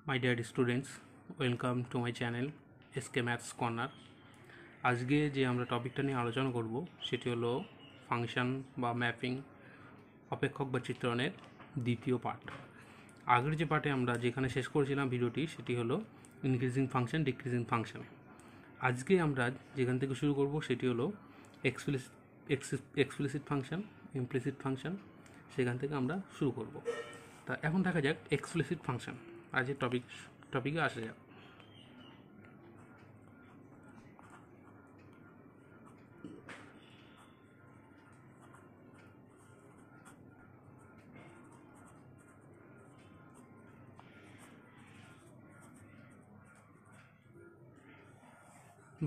My dear students, welcome to my channel SK Maths Corner. আজকে যে আমরা টপিকটা নিয়ে আলোচনা করব সেটি হলো ফাংশন বা ম্যাপিং অপেক্ষক বা চিত্রণের দ্বিতীয় পার্ট। আগের যে পার্টে আমরা যেখানে শেষ করেছিলাম ভিডিওটি সেটি হলো ইনক্রিজিং ফাংশন ডিক্রিজিং ফাংশনে। আজকে আমরা যেখান থেকে শুরু করব সেটি হলো এক্সপ্লিসিট ফাংশন ইমপ্লিসিট ফাংশন, সেখান থেকে আমরা শুরু করব। তা এখন দেখা যাক এক্সপ্লিসিট ফাংশন। আজকের টপিকে আসা যাক।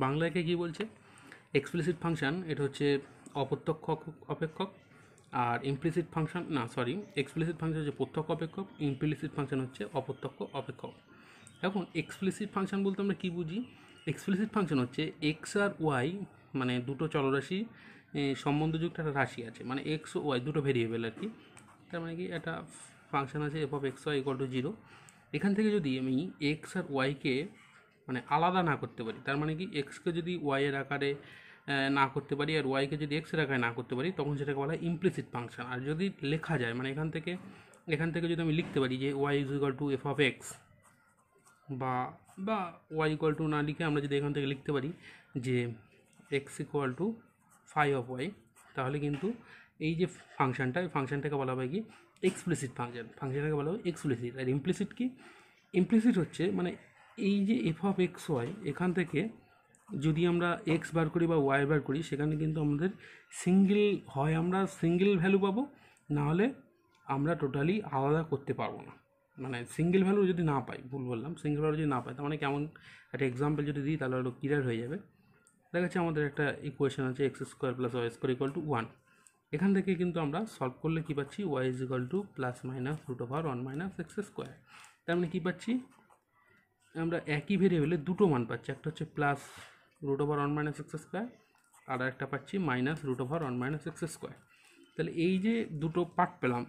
বাংলায় কি বলছে? এক্সপ্লিসিট ফাংশন এটা হচ্ছে অপ্রত্যক্ষ অপেক্ষক, আর ইমপ্লিসিট ফাংশন এক্সপ্লিসিট ফাংশন হচ্ছে প্রত্যক্ষ অপেক্ষক, ইমপ্লিসিট ফাংশন হচ্ছে অপ্রত্যক্ষ অপেক্ষক। এখন এক্সপ্লিসিট ফাংশন বলতে আমরা কী বুঝি? এক্সপ্লিসিট ফাংশন হচ্ছে এক্স আর ওয়াই, মানে দুটো চলরাশি সম্বন্ধযুক্ত একটা রাশি আছে, মানে এক্স ও ওয়াই দুটো ভেরিয়েবল আর কি। তার মানে কি একটা ফাংশন আছে f of x Y equal to 0। এখান থেকে যদি আমি এক্স আর ওয়াইকে মানে আলাদা না করতে পারি, তার মানে কি এক্সকে যদি ওয়াইয়ের আকারে না করতে পারি আর ওয়াইকে যদি এক্সের আকারে না করতে পারি, তখন সেটাকে বলা হয় ইমপ্লিসিট ফাংশন। আর যদি লেখা যায়, মানে এখান থেকে যদি আমি লিখতে পারি যে y is equal to f of x, বা ওয়াই ইকুয়াল টু না লিখে আমরা যদি এখান থেকে লিখতে পারি যে x equal to phi of y, তাহলে কিন্তু এই যে ফাংশনটাকে বলা হবে কি এক্সপ্লিসিট ফাংশনটাকে বলা হবে এক্সপ্লিসিট। আর ইমপ্লিসিট কি? ইমপ্লিসিট হচ্ছে মানে এই যে এফ অফ এক্স ওয়াই, এখান থেকে যদি আমরা এক্স বার করি বা ওয়াই বার করি, সেখানে কিন্তু আমাদের আমরা সিঙ্গেল ভ্যালু পাবো, নাহলে আমরা টোটালি আলাদা করতে পারবো না। মানে সিঙ্গেল ভ্যালু যদি না পাই, সিঙ্গেল ভ্যালু যদি না পাই, তার মানে কেমন একটা এক্সাম্পল যদি দিই তাহলে হলো ক্লিয়ার হয়ে যাবে। দেখা যাচ্ছে আমাদের একটা ইকুয়েশন আছে x square plus y square equal to 1। এখান থেকে কিন্তু আমরা সলভ করলে কী পাচ্ছি? Y is equal to plus minus root over 1 minus x square. তার মানে কী পাচ্ছি? আমরা একই ভেরিয়েবলে দুটো মান পাচ্ছি, একটা হচ্ছে plus root over 1 minus x square, আর একটা পাচ্ছি minus root over 1 minus x square. তাহলে এই যে দুটো পার্ট পেলাম,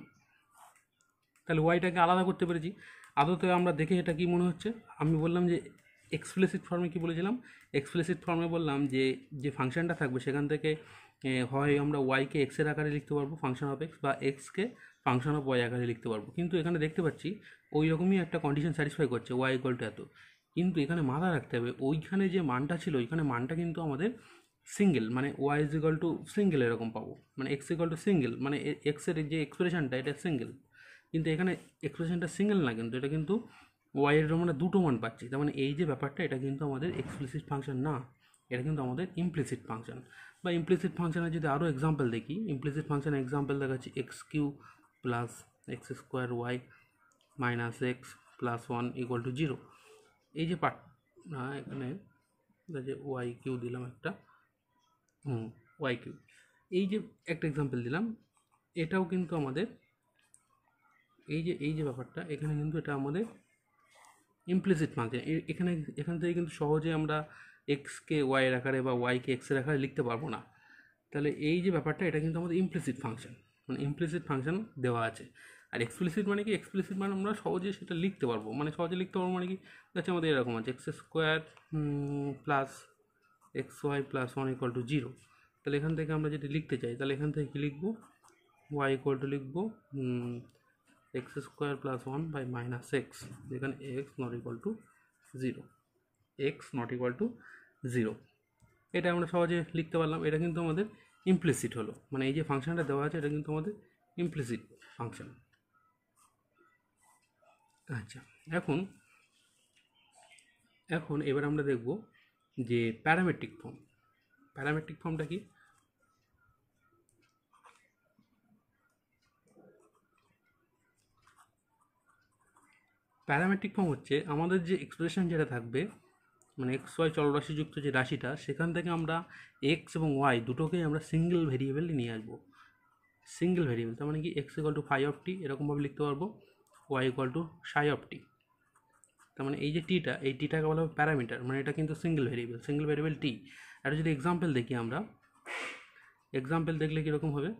তাহলে ওয়াইটাকে আলাদা করতে পেরেছি। আদতে আমরা দেখে এটা কি মনে হচ্ছে? আমি বললাম যে এক্সপ্লিসিট ফর্মে কি বলেছিলাম? এক্সপ্লিসিট ফর্মে বললাম যে ফাংশনটা থাকবে সেখান থেকে হয় আমরা ওয়াইকে এক্সের আকারে লিখতে পারবো ফাংশন অফ এক্স, বা এক্সকে ফাংশন অফ ওয়াই আকারে লিখতে পারবো। কিন্তু এখানে দেখতে পাচ্ছি ওই রকমই একটা কন্ডিশন স্যাটিসফাই করছে, ওয়াই ইকুয়াল টু এত। কিন্তু এখানে মাথা রাখতে হবে ওইখানে যে মানটা ছিল, ওইখানে মানটা কিন্তু আমাদের সিঙ্গেল, মানে y is equal to single এরকম পাবো, মানে এক্স ইকুয়াল টু সিঙ্গেল, মানে এক্সের যে এক্সপ্রেশনটা এটা সিঙ্গেল। কিন্তু এখানে এক্সপ্রেশনটা সিঙ্গেল না, কিন্তু এটা কিন্তু ওয়াইয়ের আমরা দুটো মান পাচ্ছি। তার মানে এই যে ব্যাপারটা, এটা কিন্তু আমাদের এক্সপ্লিসিট ফাংশন না, এটা কিন্তু আমাদের ইমপ্লিসিট ফাংশন। বা ইমপ্লিসিট ফাংশনের যদি আরও এক্সাম্পল দেখি, ইমপ্লিসিট ফাংশনের এক্সাম্পল দেখাচ্ছি x cube plus x square y minus x plus 1 equal to 0। এই যে পার্ট এখানে যে ওয়াই কিউ দিলাম একটা, ওয়াই কিউ, এই যে একটা এক্সাম্পল দিলাম, এটাও কিন্তু আমাদের এই যে ব্যাপারটা, এখানে কিন্তু এটা আমাদের ইমপ্লিসিট ফাংশন। এখান থেকে কিন্তু সহজে আমরা এক্সকে ওয়াইয়ের আকারে বা ওয়াইকে এক্সের আকারে লিখতে পারবো না। তাহলে এই যে ব্যাপারটা, এটা কিন্তু আমাদের ইমপ্লিসিট ফাংশন, মানে ইমপ্লিসিট ফাংশন দেওয়া আছে। আর এক্সপ্লিসিট মানে কি? এক্সপ্লিসিট মানে আমরা সহজে সেটা লিখতে পারবো, মানে মানে কি হচ্ছে আমাদের এরকম আছে x square plus x y plus 1 equal to 0। তাহলে এখান থেকে আমরা যদি লিখতে চাই, তাহলে এখান থেকে কী লিখবো? ওয়াই ইকুয়াল টু লিখবো x square plus 1 by minus x, যেখানে এক্স নট ইকুয়াল টু 0। এটা আমরা সহজে লিখতে পারলাম। এটা কিন্তু আমাদের ইমপ্লিসিট হলো, মানে এই যে ফাংশনটা দেওয়া আছে এটা কিন্তু আমাদের ইমপ্লিসিট ফাংশন। আচ্ছা, এখন এবার আমরা দেখব যে প্যারামেট্রিক ফর্মটা কি? প্যারামেট্রিক ফর্ম হচ্ছে আমাদের যে এক্সপ্রেশন যেটা থাকবে, মানে এক্স ওয়াই চলরাশিযুক্ত যে রাশিটা, সেখান থেকে আমরা এক্স এবং ওয়াই দুটোকেই আমরা সিঙ্গেল ভেরিয়েবলে নিয়ে আসবো। সিঙ্গেল ভেরিয়েবল তার মানে কি? X equal to phi of T এরকমভাবে লিখতে পারবো, Y equal to psi of T. তার মানে এই যে টিটাকে বলা হবে প্যারামিটার, মানে এটা কিন্তু সিঙ্গেল ভেরিয়েবল টি। আর যদি এক্সাম্পল দেখি আমরা, এক্সাম্পল দেখলে কীরকম হবে?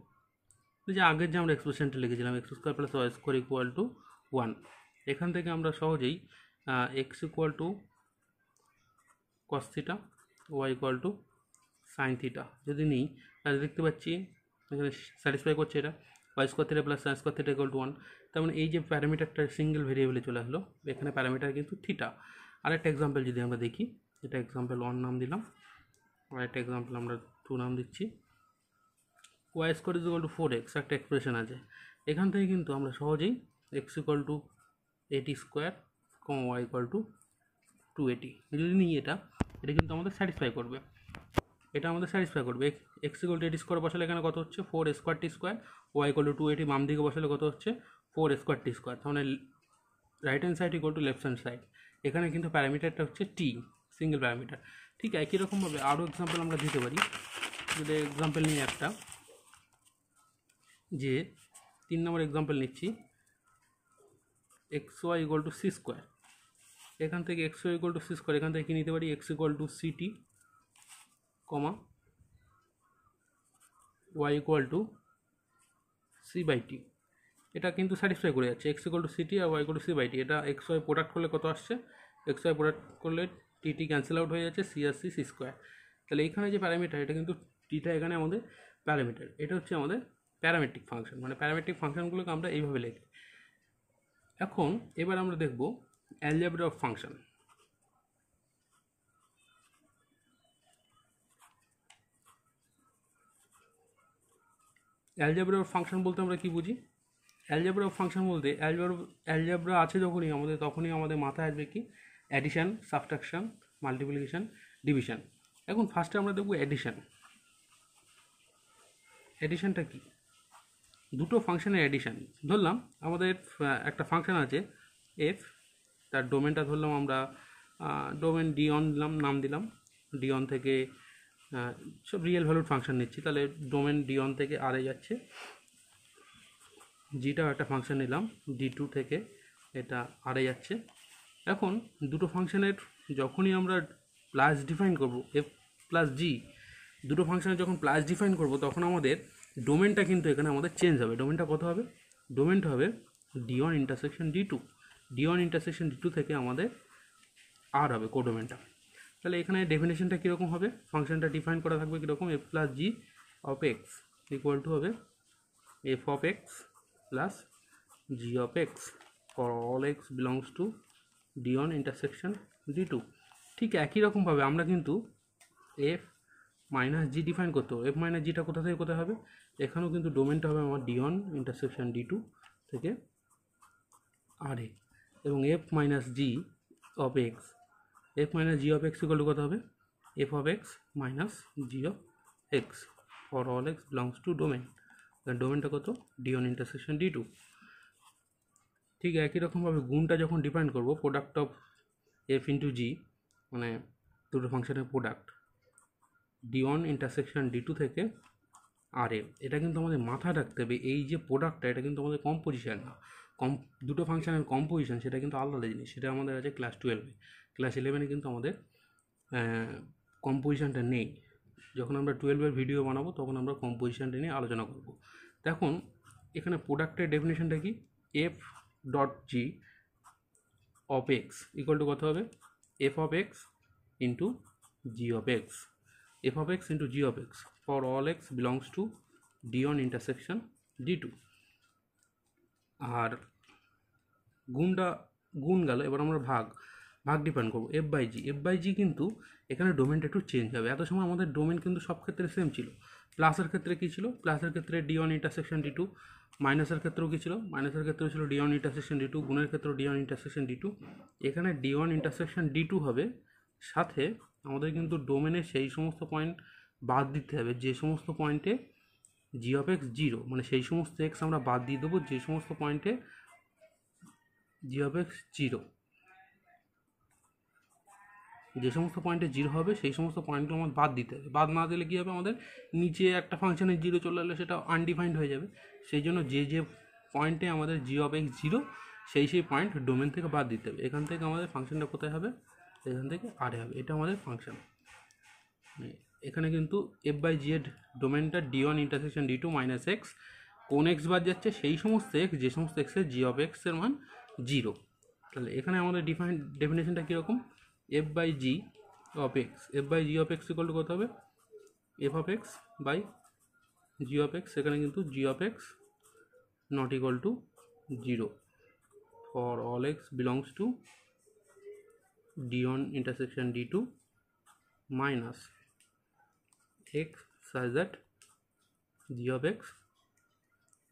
যে আগের যে আমরা এক্সপ্রেশনটা লিখেছিলাম x square plus y square equal to 1, এখান থেকে আমরা সহজেই x equal to cos theta, y equal to sine theta যদি নিই তাহলে দেখতে পাচ্ছি এখানে স্যাটিসফাই করছে এটা y square theta plus sine square theta equal to 1। তার মানে এই যে প্যারামিটারটা সিঙ্গেল ভেরিয়েবলে চলে আসলো, এখানে প্যারামিটার কিন্তু থিটা। আরেকটা এক্সাম্পল যদি আমরা দেখি, এটা এক্সাম্পল 1 নাম দিলাম, আরেকটা এক্সাম্পল আমরা 2 নাম দিচ্ছি। Y square is equal to 4x একটা এক্সপ্রেশন আছে, এখান থেকে কিন্তু আমরা সহজেই x equal to 80 square y equal to 280 যদি নিই এটা কিন্তু আমাদের স্যাটিসফাই করবে, এটা আমাদের স্যাটিসফাই করবে। এক্স ইকুয়াল টু 80 স্কোয়ার বসালে এখানে কত হচ্ছে 4 square t square, y equal to 280 বাম দিকে বসালে কত হচ্ছে 4 স্কোয়ার টি স্কোয়ার। তাহলে right hand side equal to left hand side, এখানে কিন্তু প্যারামিটারটা হচ্ছে টি, সিঙ্গেল প্যারামিটার। ঠিক একই রকমভাবে আরও এক্সাম্পল আমরা দিতে পারি। যদি এক্সাম্পল নিয়ে একটা, যে 3 নম্বর এক্সাম্পল নিচ্ছি, X Y equal to C square, এখান থেকে X Y equal to C square, এখান থেকে কি নিতে পারি X equal to C T comma Y equal to C by T, এটা কিন্তু স্যাটিসফাই করে যাচ্ছে X equal to C T আর Y equal to C by T. এটা এক্স ওয়াই প্রোডাক্ট করলে কত আসছে, এক্স ওয়াই প্রোডাক্ট করলে টি টি ক্যান্সেল আউট হয়ে যাচ্ছে, সি আর সি সি স্কোয়ার। তাহলে এখানে যে প্যারামিটার এটা কিন্তু টিটা এখানে আমাদের প্যারামিটার, এটা হচ্ছে আমাদের প্যারামেট্রিক ফাংশন। মানে প্যারামেট্রিক ফাংশনগুলোকে আমরা এইভাবে লিখি। এখন এবার আমরা দেখব algebra of function. Algebra of function বলতে আমরা কি বুঝি? অ্যালজেব্রা অফ ফাংশন বলতে অ্যালজেব্রা আছে তখনই আমাদের মাথায় আসবে কি অ্যাডিশন, সাবট্রাকশন, মাল্টিপ্লিকেশন, ডিভিশন। এখন ফার্স্টে আমরা দেখব অ্যাডিশন। অ্যাডিশনটা কি? দুটো ফাংশনের অ্যাডিশন। ধরলাম আমাদের একটা ফাংশন আছে এফ, তার ডোমেনটা ধরলাম আমরা ডোমেন ডি1 দিলাম, নাম দিলাম। ডি1 থেকে সব রিয়েল ভ্যালুড ফাংশন নিচ্ছি, তাহলে ডোমেন ডি1 থেকে আরে যাচ্ছে। জিটাও একটা ফাংশন নিলাম, ডি2 থেকে এটা আরে যাচ্ছে। এখন দুটো ফাংশনের যখনই আমরা প্লাস ডিফাইন করব, এফ প্লাস জি, দুটো ফাংশনের যখন প্লাস ডিফাইন করব তখন আমাদের ডোমেনটা কিন্তু এখানে আমাদের চেঞ্জ হবে। ডোমেনটা কত হবে? ডোমেনটা হবে ডি1 ইন্টারসেকশন ডি2। ডি1 ইন্টারসেকশন ডি2 থেকে আমাদের আর হবে কোডোমেনটা। তাহলে এখানে ডেফিনেশনটা কীরকম হবে? ফাংশনটা ডিফাইন করা থাকবে কীরকম, F plus G of x equal to হবে F of X plus G of X for all x belongs to ডি1 ইন্টারসেকশন ডি2। ঠিক একই রকমভাবে আমরা কিন্তু এফ মাইনাস জি ডিফাইন করতে হবে। এফ মাইনাস জিটা কোথা থেকে কোথায় হবে? এখানেও কিন্তু ডোমেনটা হবে আমার ডি1 ইন্টারসেকশন ডি2 থেকে আর এ, এবং F minus G of x, F minus G of x equal to কত হবে? F of X minus G of X for all x belongs to domain. ডোমেনটা কত? ডি1 ইন্টারসেকশন ডি2। ঠিক একই রকমভাবে গুণটা যখন ডিফাইন করব, product of F into G, মানে দুটো ফাংশনের প্রোডাক্ট ডি1 ইন্টারসেকশন ডি2 থেকে আর এ, এটা কিন্তু আমাদের মাথায় রাখতে হবে এই যে প্রোডাক্টটা এটা কিন্তু আমাদের কম্পোজিশন না, দুটো ফাংশনের কম্পোজিশন সেটা কিন্তু আলাদা জিনিস। সেটা আমাদের আছে ক্লাস 12-এ। ক্লাস 11-এ কিন্তু আমাদের কম্পোজিশনটা নেই। যখন আমরা 12-এর ভিডিও বানাবো তখন আমরা কম্পোজিশনটা নিয়ে আলোচনা করব। দেখুন এখানে প্রোডাক্টের ডেফিনেশনটা কি, F dot G of x equal to কত হবে? F of X into G of x, F of X into G of X for all x belongs to ডি1 ইন্টারসেকশন ডি2। আর গুণ গেল, এবার আমরা ভাগ ডিফাইন করবো F by G. F by G কিন্তু এখানে ডোমেনটা একটু চেঞ্জ হবে। এত সময় আমাদের ডোমেন কিন্তু সব ক্ষেত্রে সেম ছিল। প্লাসের ক্ষেত্রে কী ছিল? প্লাসের ক্ষেত্রে ডি1 ইন্টারসেকশন ডি2। মাইনাসের ক্ষেত্রেও কী ছিল? মাইনাসের ক্ষেত্রেও ছিল ডি1 ইন্টারসেকশন ডি2। গুণের ক্ষেত্রেও ডি1 ইন্টারসেকশন ডি2। এখানে ডি1 ইন্টারসেকশন ডি2 হবে, সাথে আমাদের কিন্তু ডোমেনের সেই সমস্ত পয়েন্ট বাদ দিতে হবে যে সমস্ত পয়েন্টে জি অফ এক্স জিরো, মানে সেই সমস্ত এক্স আমরা বাদ দিয়ে দেবো যে সমস্ত পয়েন্টে জি অফ এক্স জিরো। যে সমস্ত পয়েন্টে জিরো হবে সেই সমস্ত পয়েন্টগুলো আমাদের বাদ দিতে হবে। বাদ না দিলে কী হবে? আমাদের নিচে একটা ফাংশনে জিরো চলে এলে সেটা আনডিফাইন্ড হয়ে যাবে। সেই জন্য যে পয়েন্টে আমাদের জি অফ এক্স জিরো সেই পয়েন্ট ডোমেন থেকে বাদ দিতে হবে। এখান থেকে আমাদের ফাংশনটা কোথায় হবে? এখান থেকে আরে হবে। এটা আমাদের ফাংশন। এখানে কিন্তু এফ বাই জি এর ডোমেনটা ডি1 ইন্টারসেকশন ডি2 মাইনাস এক্স, কোন এক্স বাদ যাচ্ছে? সেই সমস্ত এক্স যে সমস্ত এক্সের জি অফ এক্সের মান জিরো। তাহলে এখানে আমাদের ডেফিনেশনটা কীরকম, f by g of x, f by g of x equal to কত হবে, F of x by g of x. সেখানে কিন্তু g of x not equal to 0 for all x belongs to d1 intersection d2 minus x such that g of x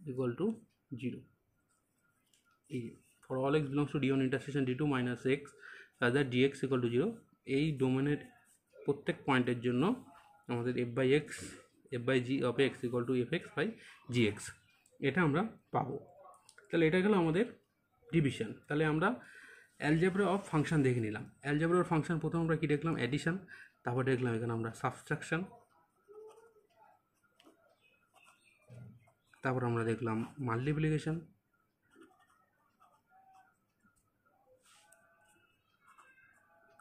equal to 0 for all x belongs to d1 intersection d2 minus x such that gx equal to 0। এই ডোমেনের প্রত্যেক পয়েন্টের জন্য আমাদের f by x f by g of x equal to fx by gx এটা আমরা পাবো। তাহলে এটা গেল আমাদের ডিভিশন। তাহলে আমরা অ্যালজেব্রা অফ ফাংশন দেখে নিলাম। অ্যালজেব্রা অফ ফাংশন প্রথম আমরা কি দেখলাম, অ্যাডিশন, তারপর দেখলাম এখানে আমরা সাবট্রাকশন, তারপর আমরা দেখলাম মাল্টিপ্লিকেশন,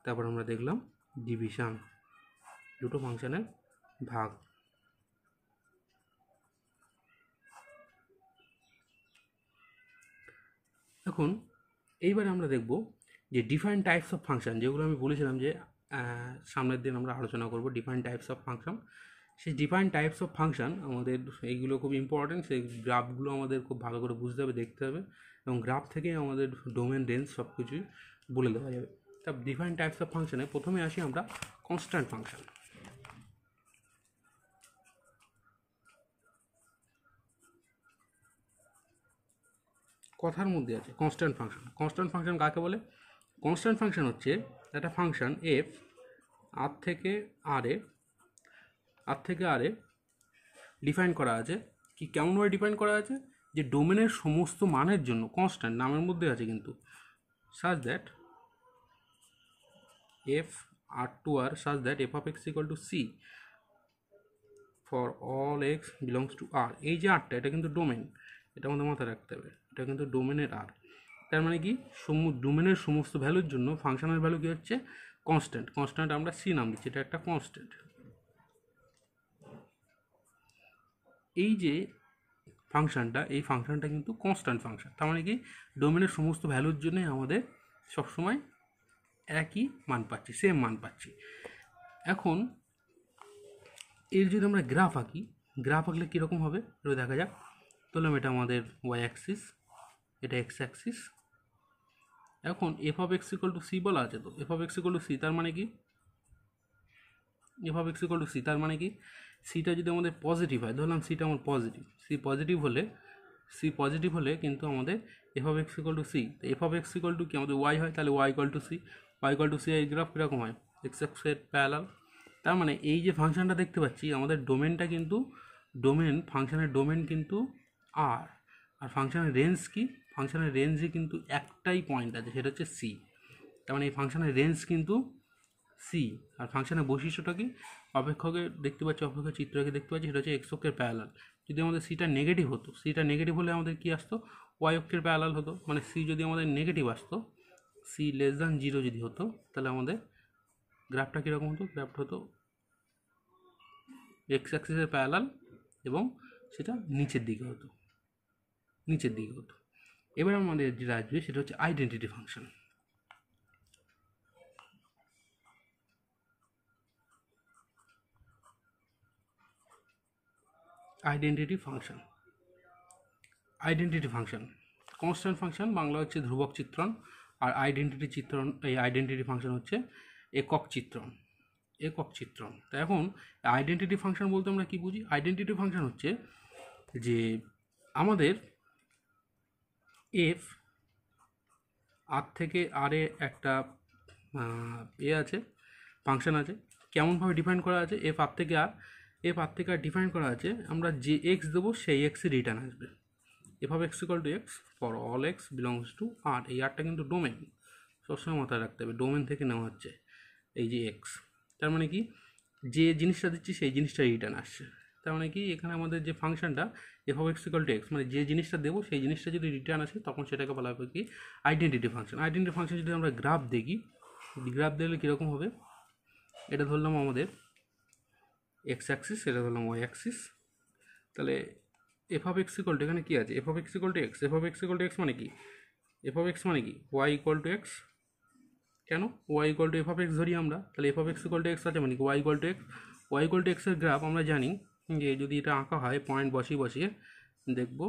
তারপর আমরা দেখলাম ডিভিশন, দুটো ফাংশনের ভাগ। এখন এইবারে আমরা দেখব যে ডিফারেন্ট টাইপস অফ ফাংশন, যেগুলো আমি বলেছিলাম যে সামনের দিন আমরা আলোচনা করব ডিফারেন্ট টাইপস অফ ফাংশন। সেই ডিফারেন্ট টাইপস অফ ফাংশন আমাদের এইগুলো খুব ইম্পর্টেন্ট, সেই গ্রাফগুলো আমাদের খুব ভালো করে বুঝতে হবে, দেখতে হবে, এবং গ্রাফ থেকে আমাদের ডোমেন রেঞ্জ সব কিছুই বলে দেওয়া যাবে। তা ডিফারেন্ট টাইপস অফ ফাংশনে প্রথমে আসি আমরা কনস্ট্যান্ট ফাংশন। কথার মধ্যে আছে কনস্ট্যান্ট ফাংশন। কনস্ট্যান্ট ফাংশন কাকে বলে? কনস্ট্যান্ট ফাংশন হচ্ছে একটা ফাংশন এফ আর থেকে আরে ডিফাইন করা আছে। কি কেমনভাবে ডিফাইন করা আছে? যে ডোমেনের সমস্ত মানের জন্য কনস্ট্যান্ট, নামের মধ্যে আছে কিন্তু, such that f r such that f of x equal to c for all x belongs to r। এই যে আরটা, এটা কিন্তু ডোমেন, এটা আমাদের মাথায় রাখতে হবে, এটা কিন্তু ডোমেনের আর। তার মানে কি, ডোমেনের সমস্ত ভ্যালুর জন্য ফাংশনের ভ্যালু কি হচ্ছে? কনস্ট্যান্ট। কনস্ট্যান্ট আমরা সি নাম দিচ্ছি, এটা একটা কনস্ট্যান্ট। এই যে ফাংশনটা, এই ফাংশনটা কিন্তু কনস্ট্যান্ট ফাংশন। তার মানে কি, ডোমেনের সমস্ত ভ্যালুর জন্য আমাদের সবসময় একই মান পাচ্ছি, সেম মান পাচ্ছি। এখন এর যদি আমরা গ্রাফ আঁকি, গ্রাফ আঁকলে কীরকম হবে এবার দেখা যাক। ধরলাম এটা আমাদের ওয়াই অ্যাক্সিস, এটা এক্স অ্যাক্সিস। এখন f of x equal to c বলা আছে, তো f of x equal to c তার মানে কি, f of x equal to c তার মানে কি, সিটা যদি আমাদের পজিটিভ হয়, ধরলাম সিটা আমার পজিটিভ, সি পজিটিভ হলে কিন্তু আমাদের f of x equal to c. F of x equal to কি আমাদের ওয়াই হয়, তাহলে y equal to c. Y equal to c এই গ্রাফ কীরকম হয়? এক্স এক্সের প্যারালাল। তার মানে এই যে ফাংশনটা দেখতে পাচ্ছি, আমাদের ডোমেনটা কিন্তু ফাংশনের ডোমেন কিন্তু আর ফাংশনের রেঞ্জ কি? ফাংশনের রেঞ্জে কিন্তু একটাই পয়েন্ট আছে, সেটা হচ্ছে সি। তার মানে এই ফাংশনের রেঞ্জ কিন্তু সি। আর ফাংশনের বৈশিষ্ট্যটা কি? অপেক্ষকে দেখতে পাচ্ছি, অপেক্ষক চিত্রকে দেখতে পাচ্ছি, সেটা হচ্ছে এক্স অক্ষের প্যারালাল। যদি আমাদের সিটা নেগেটিভ হতো, সিটা নেগেটিভ হলে আমাদের কি আসতো? ওয়াই অক্ষের প্যারালাল হতো। মানে সি যদি আমাদের নেগেটিভ আসতো, সি লেস দ্যান 0 যদি হতো, তাহলে আমাদের গ্রাফটা কীরকম হতো? গ্রাফটা হতো এক্স অ্যাক্সিসের প্যারালাল এবং সেটা নিচের দিকে হতো। এবার আমাদের যেটা আসবে সেটা হচ্ছে identity function. Identity function constant function, Bangla হচ্ছে ধ্রুবক চিত্রণ, আর আইডেন্টিটি ফাংশন হচ্ছে একক চিত্রণ। তা এখন আইডেন্টিটি ফাংশন বলতে আমরা কি বুঝি? আইডেন্টিটি ফাংশন হচ্ছে যে আমাদের এফ আর থেকে আরে একটা আছে, ফাংশন আছে। কেমনভাবে ডিফাইন করা আছে? এফ আর থেকে আর ডিফাইন করা আছে, আমরা যে এক্স দেবো সেই এক্সে রিটার্ন আসবে। F of x equal to x for all x belongs to R. এই আরটা কিন্তু ডোমেন, সবসময় মাথায় রাখতে হবে, ডোমেন থেকে নেওয়া হচ্ছে এই যে এক্স। তার মানে কি, যে জিনিসটা দিচ্ছি সেই জিনিসটা রিটার্ন আসছে। তার মানে কি, এখানে আমাদের যে ফাংশনটা F of x equal to x, মানে যে জিনিসটা দেবো সেই জিনিসটা যদি রিটার্ন আসে, তখন সেটাকে বলা হবে কি? Identity function. আইডেন্টিটি ফাংশন যদি আমরা গ্রাফ দেখি, গ্রাফ দেখলে কীরকম হবে? এটা ধরলাম আমাদের এক্স অ্যাক্সিস, এটা ধরলাম ওয়াই অ্যাক্সিস। তাহলে f of x equal to, এখানে কী আছে? F of x equal to x. F of x equal to x মানে কি? এফ অফ এক্স মানে কি ওয়াই ইকুয়াল টু এক্স। কেন y equal to f of x ধরি আমরা, তাহলে f of x equal to x আছে মানে কি y equal to x. Y equal to এক্সের গ্রাফ আমরা জানি যে যদি এটা আঁকা হয় পয়েন্ট বসিয়ে বসিয়ে দেখব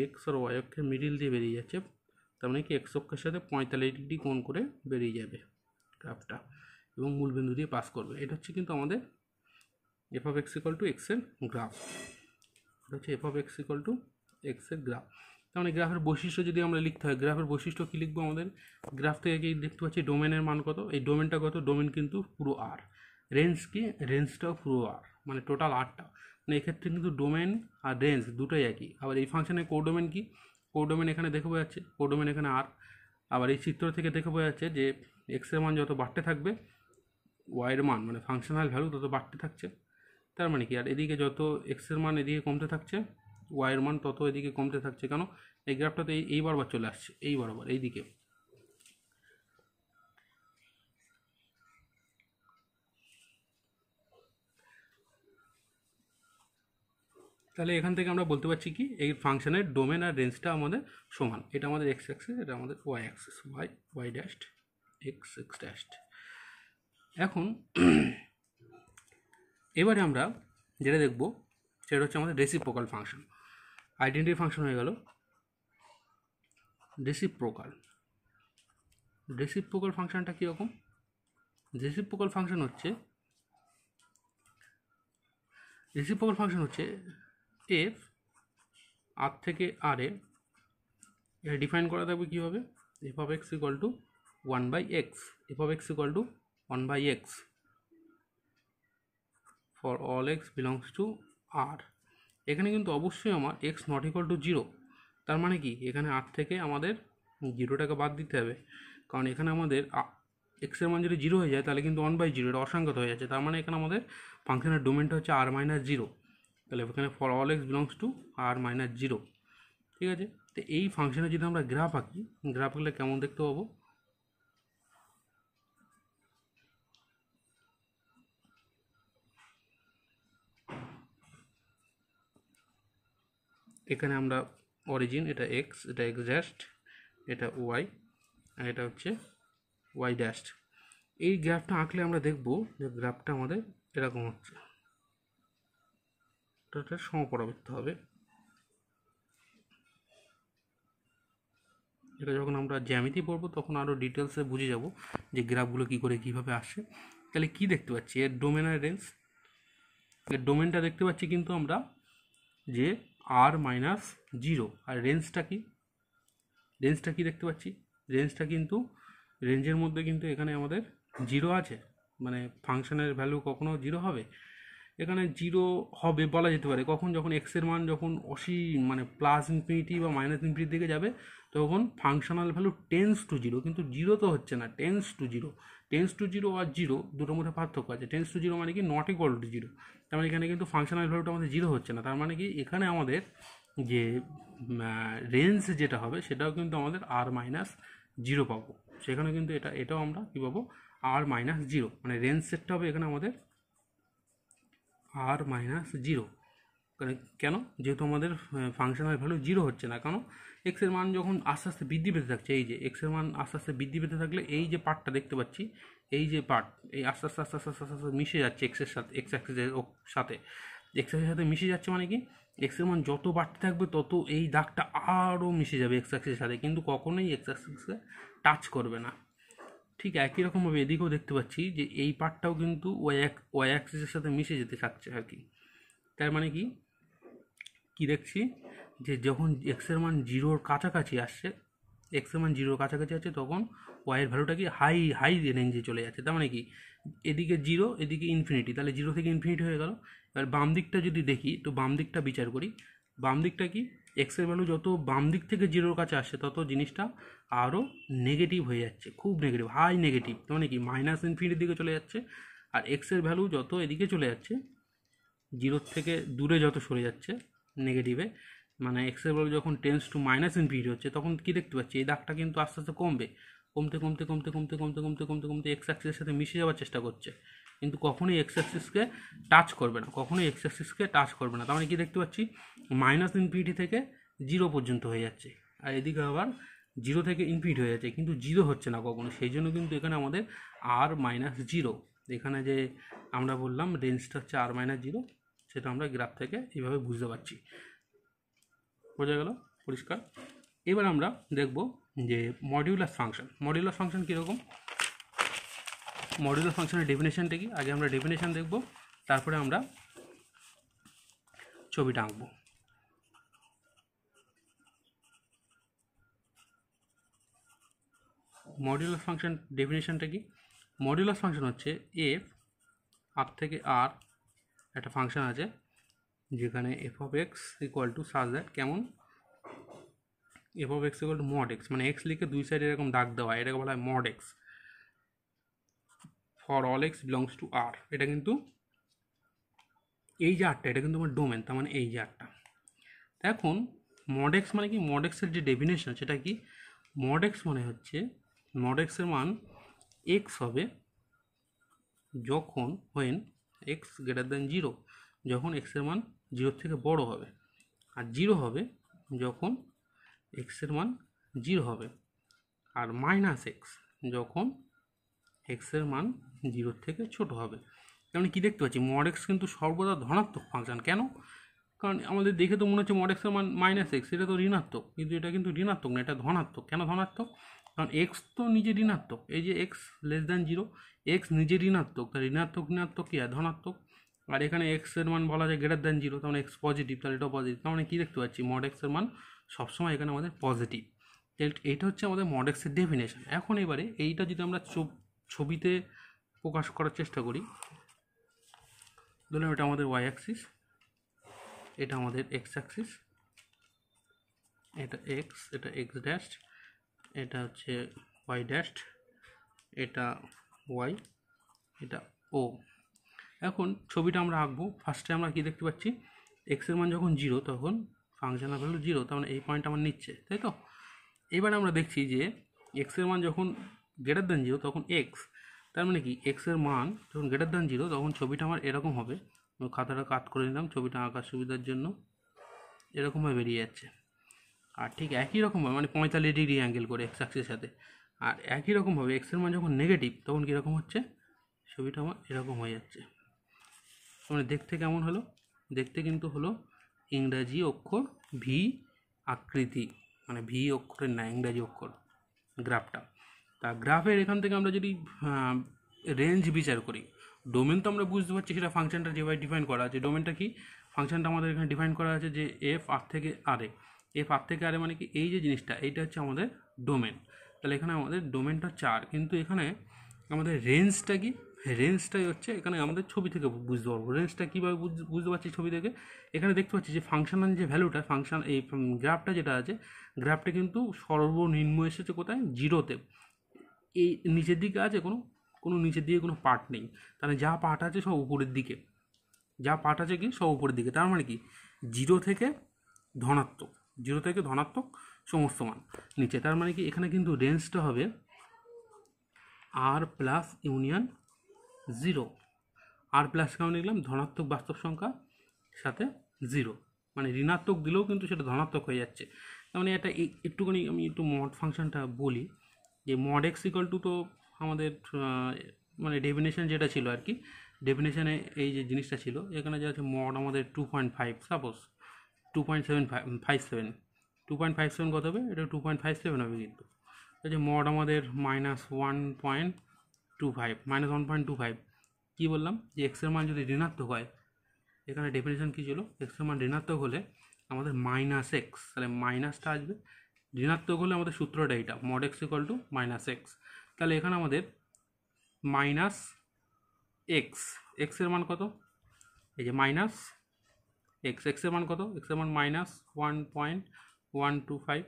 এক্স আর ওয়াই অক্ষের মিডিল দিয়ে বেরিয়ে যাচ্ছে, তার মানে কি এক্স অক্ষের সাথে 45 ডিগ্রি কোণ করে বেরিয়ে যাবে গ্রাফটা এবং মূলবিন্দু দিয়ে পাস করবে। এটা হচ্ছে কিন্তু আমাদের f of x equal to এক্সের গ্রাফ। এটা হচ্ছে F of x equal to এক্সের গ্রাফ। তার মানে গ্রাফের বৈশিষ্ট্য যদি আমরা লিখতে হয়, গ্রাফের বৈশিষ্ট্য কী লিখবো, আমাদের গ্রাফ থেকে কি দেখতে পাচ্ছি ডোমেনের মান কত, এই ডোমেনটা কত, ডোমেন কিন্তু পুরো আর, রেঞ্জ কি, রেঞ্জটাও পুরো আর, মানে টোটাল আরটা, মানে এক্ষেত্রে কিন্তু ডোমেন আর রেঞ্জ দুটোই একই। আবার এই ফাংশনের কোডোমেন কি, কোডোমেন এখানে দেখে বোঝা যাচ্ছে, কোডোমেন এখানে আর। আবার এই চিত্র থেকে দেখে বোঝা যাচ্ছে যে এক্সের মান যত বাড়তে থাকবে ওয়াইয়ের মান মানে ফাংশনাল ভ্যালু তত বাড়তে থাকছে। তার মানে কি, আর এদিকে যত এক্সের মান এদিকে কমতে থাকছে ওয়াইয়ের মান তত এদিকে কমতে থাকছে। কেন, এই গ্রাফটাতে এই বরাবর চলে আসছে, এই বরাবর এইদিকে। তাহলে এখান থেকে আমরা বলতে পারছি কি এই ফাংশনের ডোমেন আর রেঞ্জটা আমাদের সমান। এটা আমাদের এক্স অ্যাক্সিস, এটা আমাদের y axis, y dashed x x dashed. এখন এবারে আমরা যেটা দেখব সেটা হচ্ছে আমাদের রেসিপ্রোকাল ফাংশন। আইডেন্টিটি ফাংশন হয়ে গেল রেসিপ্রোকাল। রেসিপ্রোকাল ফাংশনটা কীরকম, রেসিপ্রোকাল ফাংশন হচ্ছে এফ আর থেকে আর এ, এটা ডিফাইন করা থাকবে কীভাবে, f of x equal to 1/x, f of x equal to 1/x for all x belongs to R. এখানে কিন্তু অবশ্যই আমার এক্স নট ইকুয়াল টু 0, তার মানে কি এখানে আর থেকে আমাদের 0টাকে বাদ দিতে হবে, কারণ এখানে আমাদের এক্সের মান যদি 0 হয়ে যায় তাহলে কিন্তু 1/0, এটা অসংগত হয়ে যাচ্ছে। তার মানে এখানে আমাদের ফাংশনের ডোমেনটা হচ্ছে r-0, তাহলে এখানে for all x belongs two r-0, ঠিক আছে। তো এই ফাংশনে যদি আমরা গ্রাফ আঁকি, গ্রাফ আঁকলে কেমন দেখতে পাবো, এখানে আমরা অরিজিন, এটা এক্স, এটা এক্স ড্যাশড, এটা ওয়াই, আর এটা হচ্ছে ওয়াই ড্যাশড। এই গ্রাফটা আঁকলে আমরা দেখব যে গ্রাফটা আমাদের এরকম হচ্ছে, এটা সমপরাবৃত্ত হবে। এটা যখন আমরা জ্যামিতি পড়বো তখন আরও ডিটেলসে বুঝে যাব যে গ্রাফগুলো কী করে কীভাবে আসে। তাহলে কি দেখতে পাচ্ছি, এর ডোমেন আর রেঞ্জ, এর ডোমেনটা দেখতে পাচ্ছি কিন্তু আমরা যে r-0, আর রেঞ্জটা কি, রেঞ্জটা কি দেখতে পাচ্ছি, রেঞ্জটা কিন্তু রেঞ্জের মধ্যে কিন্তু এখানে আমাদের 0 আছে, মানে ফাংশনের ভ্যালু কখনো 0 হবে, এখানে 0 হবে বলা যেতে পারে কখন, যখন এক্সের মান যখন অসীম মানে প্লাস ইনফিনিটি বা মাইনাস ইনফিনিটির দিকে যাবে তখন ফাংশনাল ভ্যালু টেন্স টু 0, কিন্তু 0 তো হচ্ছে না, টেন্স টু 0। টেন্স টু 0 আর 0 দুটোর মধ্যে পার্থক্য আছে। টেন্স টু 0 মানে কি নট ইকুয়াল টু 0, তার মানে এখানে কিন্তু ফাংশনাল ভ্যালুটা আমাদের 0 হচ্ছে না, তার মানে কি এখানে আমাদের যে রেঞ্জ যেটা হবে সেটাও কিন্তু আমাদের r-0 পাবো। সেখানে কিন্তু এটাও আমরা কী পাবো, r-0, মানে রেঞ্জ সেটটা হবে এখানে আমাদের r-0। কেন, যেহেতু আমাদের ফাংশনাল ভ্যালু 0 হচ্ছে না, কারণ এক্সের মান যখন আস্তে আস্তে বৃদ্ধি পেতে থাকছে, এই যে এক্সের মান আস্তে আস্তে বৃদ্ধি পেতে থাকলে এই যে পার্টটা দেখতে পাচ্ছি, এই যে পার্ট এই আস্তে আস্তে আস্তে আস্তে আস্তে আস্তে মিশে যাচ্ছে এক্সের সাথে, এক্স অ্যাক্সিসের সাথে, এক্স অ্যাক্সিসের সাথে মিশে যাচ্ছে, মানে কি এক্সের মান যত বাড়তে থাকবে তত এই দাগটা আরও মিশে যাবে এক্স অ্যাক্সিসের সাথে, কিন্তু কখনোই এক্স অ্যাক্সিসকে টাচ করবে না। ঠিক একই রকমভাবে এদিকেও দেখতে পাচ্ছি যে এই পার্টটাও কিন্তু ওয়াই অ্যাক্সিসের সাথে মিশে যেতে থাকছে আর কি। তার মানে কি দেখছি যে যখন এক্সের মান 0-র কাছাকাছি আসছে, এক্সের মান 0-র কাছাকাছি আছে তখন ওয়াইয়ের ভ্যালুটা কি হাই রেঞ্জে চলে যাচ্ছে। তার মানে কি এদিকে 0 এদিকে ইনফিনিটি, তাহলে 0 থেকে ইনফিনিটি হয়ে গেল। এবার বাম দিকটা যদি দেখি তো বাম দিকটা বিচার করি, বাম দিকটা কি এক্সের ভ্যালু যত বাম দিক থেকে 0-র কাছে আসছে তত জিনিসটা আরও নেগেটিভ হয়ে যাচ্ছে, খুব নেগেটিভ, হাই নেগেটিভ, মানে কি মাইনাস ইনফিনিটির দিকে চলে যাচ্ছে। আর এক্সের ভ্যালু যত এদিকে চলে যাচ্ছে 0-র থেকে দূরে যত সরে যাচ্ছে নেগেটিভে, মানে এক্সের ভ্যালু যখন টেন্স টু মাইনাস ইনফিনিটি হচ্ছে তখন কি দেখতে পাচ্ছি এই দাগটা কিন্তু আস্তে আস্তে কমবে, কমতে কমতে কমতে কমতে কমতে কমতে কমতে কমতে এক্স অ্যাক্সিসের সাথে মিশে যাওয়ার চেষ্টা করছে, কিন্তু কখনোই এক্স অ্যাক্সিসকে টাচ করবে না, কখনোই এক্স অ্যাক্সিসকে টাচ করবে না। তার মানে কি দেখতে পাচ্ছি মাইনাস ইনফিনিটি থেকে 0 পর্যন্ত হয়ে যাচ্ছে, আর এদিকে আবার জিরো থেকে ইনফিনিটি হয়ে যাচ্ছে, কিন্তু জিরো হচ্ছে না কখনো। সেই জন্য কিন্তু এখানে আমাদের আর মাইনাস জিরো, এখানে যে আমরা বললাম রেঞ্জটা হচ্ছে আর মাইনাস জিরো, সেটা আমরা গ্রাফ থেকে এইভাবে বুঝতে পারছি। বোঝা গেল? পরিষ্কার? এবার আমরা দেখব যে মডিউলাস ফাংশন। মডিউলাস ফাংশন কীরকম, মডিউলাস ফাংশনের ডেফিনেশনটা কি, আগে আমরা ডেফিনেশন দেখব, তারপরে আমরা ছবিটা আঁকবো। মডিউলাস ফাংশন ডেফিনেশনটা কি? মডিউলাস ফাংশন হচ্ছে এফ আর থেকে আর একটা ফাংশন আছে, যেখানে f of x equal to such that, কেমন, f of x equal to mod x, মানে এক্স লিখে দুই সাইডে এরকম দাগ দেওয়া, এটাকে বলা হয় mod x, for all x belongs to R. এটা কিন্তু এই যে আরটা, এটা কিন্তু আমার ডোমেন, তার মানে এই যে আরটা। এখন মড এক্স মানে কি, মড এক্সের যে ডেফিনেশন সেটা কি, মড এক্স মানে হচ্ছে মড এক্সের মান এক্স হবে যখন when x greater than zero, যখন এক্সের মান জিরোর থেকে বড় হবে, আর জিরো হবে যখন এক্সের মান জিরো হবে, আর মাইনাস এক্স যখন এক্সের মান জিরোর থেকে ছোট হবে। মানে কী দেখতে পাচ্ছি, মড এক্স কিন্তু সর্বদা ধনাত্মক ফাংশন। কেন? কারণ আমাদের দেখে তো মনে হচ্ছে মড এক্সের মান মাইনাস এক্স, এটা তো ঋণাত্মক, কিন্তু এটা কিন্তু ঋণাত্মক না, এটা ধনাত্মক। কেন ধনাত্মক? কারণ এক্স তো নিজে ঋণাত্মক, এই যে x less than zero, x নিজে ঋণাত্মক, তাহলে ঋণাত্মক ঋণাত্মক কী হয়, ধনাত্মক। আর এখানে এক্সের মান বলা যায় গ্রেটার দ্যান জিরো, তার মানে এক্স পজিটিভ, তাহলে এটাও পজিটিভ। তার মানে কী দেখতে পাচ্ছি, মড এক্সের মান সবসময় এখানে আমাদের পজিটিভ। এইটা হচ্ছে আমাদের মড এক্সের ডেফিনেশন। এখন এবারে এইটা যদি আমরা ছবিতে প্রকাশ করার চেষ্টা করি, ধরুন এটা আমাদের ওয়াই অ্যাক্সিস, এটা আমাদের এক্স অ্যাক্সিস, এটা এক্স, এটা এক্স ড্যাশ, এটা হচ্ছে ওয়াই ড্যাশ, এটা ওয়াই, এটা ও। এখন ছবিটা আমরা আঁকবো। ফার্স্টে আমরা কি দেখতে পাচ্ছি, এক্সের মান যখন জিরো তখন ফাংশনের ভ্যালু জিরো, তার মানে এই পয়েন্ট আমার নিচ্ছে, তাই তো? এবার আমরা দেখছি যে এক্সের মান যখন গ্রেটার দ্যান জিরো তখন এক্স, তার মানে কি এক্সের মান যখন গ্রেটার দ্যান জিরো তখন ছবিটা আমার এরকম হবে। খাতাটা কাট করে নিলাম ছবিটা আঁকার সুবিধার জন্য, এরকমভাবে বেরিয়ে যাচ্ছে। আর ঠিক একই রকমভাবে মানে 45 ডিগ্রি অ্যাঙ্গেল করে এক্স অ্যাক্সিসের সাথে, আর একই রকমভাবে এক্সের মান যখন নেগেটিভ তখন কীরকম হচ্ছে, ছবিটা আমার এরকম হয়ে যাচ্ছে। মানে দেখতে কেমন হলো, দেখতে কিন্তু হলো ইংরাজি অক্ষর ভি আকৃতি, মানে ভি অক্ষরের না, ইংরাজি অক্ষর গ্রাফটা। তা গ্রাফের এখান থেকে আমরা যদি রেঞ্জ বিচার করি, ডোমেন তো আমরা বুঝতে পারছি, সেটা ফাংশনটা যেভাবে ডিফাইন করা আছে। ডোমেনটা কি, ফাংশনটা আমাদের এখানে ডিফাইন করা আছে যে এফ আর থেকে আরে, এফ আর থেকে আরে মানে কি, এই যে জিনিসটা এইটা হচ্ছে আমাদের ডোমেন। তাহলে এখানে আমাদের ডোমেনটা 4, কিন্তু এখানে আমাদের রেঞ্জটা কি, রেঞ্জটাই হচ্ছে এখানে আমাদের ছবি থেকে বুঝতে পারবো। রেঞ্জটা কীভাবে বুঝতে পারছি ছবি থেকে, এখানে দেখতে পাচ্ছি যে ফাংশনাল যে ভ্যালুটা, ফাংশন এই গ্রাফটা যেটা আছে, গ্রাফটা কিন্তু সর্বনিম্ন এসেছে কোথায়, জিরোতে। এই নিচের দিকে আছে কোনো নিচের দিকে কোনো পার্ট নেই, তাহলে যা পার্ট আছে সব উপরের দিকে, যা পার্ট আছে কি সব উপরের দিকে। তার মানে কি জিরো থেকে ধনাত্মক, জিরো থেকে ধনাত্মক সমস্ত মান নিচে। তার মানে কি এখানে কিন্তু রেঞ্জটা হবে আর প্লাস ইউনিয়ন জিরো। আর প্লাস কেমন লিখলাম, ধনাত্মক বাস্তব সংখ্যা সাথে জিরো, মানে ঋণাত্মক দিলেও কিন্তু সেটা ধনাত্মক হয়ে যাচ্ছে। তার মানে এটা একটুখানি আমি একটু মড ফাংশনটা বলি, যে মড এক্স ইকুয়াল টু তো আমাদের মানে ডেফিনেশন যেটা ছিল আর কি, ডেফিনেশনে এই যে জিনিসটা ছিল এখানে যা আছে, মড আমাদের 2.5, সাপোজ 2.57, 2.57 কত হবে, এটা 2.57 হবে। কিন্তু এই যে মড আমাদের -1.25, কী বললাম যে এক্সের মান যদি ঋণাত্মক হয়, এখানে ডেফিনেশন কী ছিল, এক্সের মান ঋণাত্মক হলে আমাদের মাইনাস এক্স, তাহলে মাইনাসটা আসবে। ঋণাত্মক হলে আমাদের সূত্রটা এইটা, mod x equal two minus x. তাহলে এখানে আমাদের মাইনাস এক্স, এক্সের মান কত, এই যে মাইনাস এক্স, এক্সের মান কত, এক্সের মান -1.125,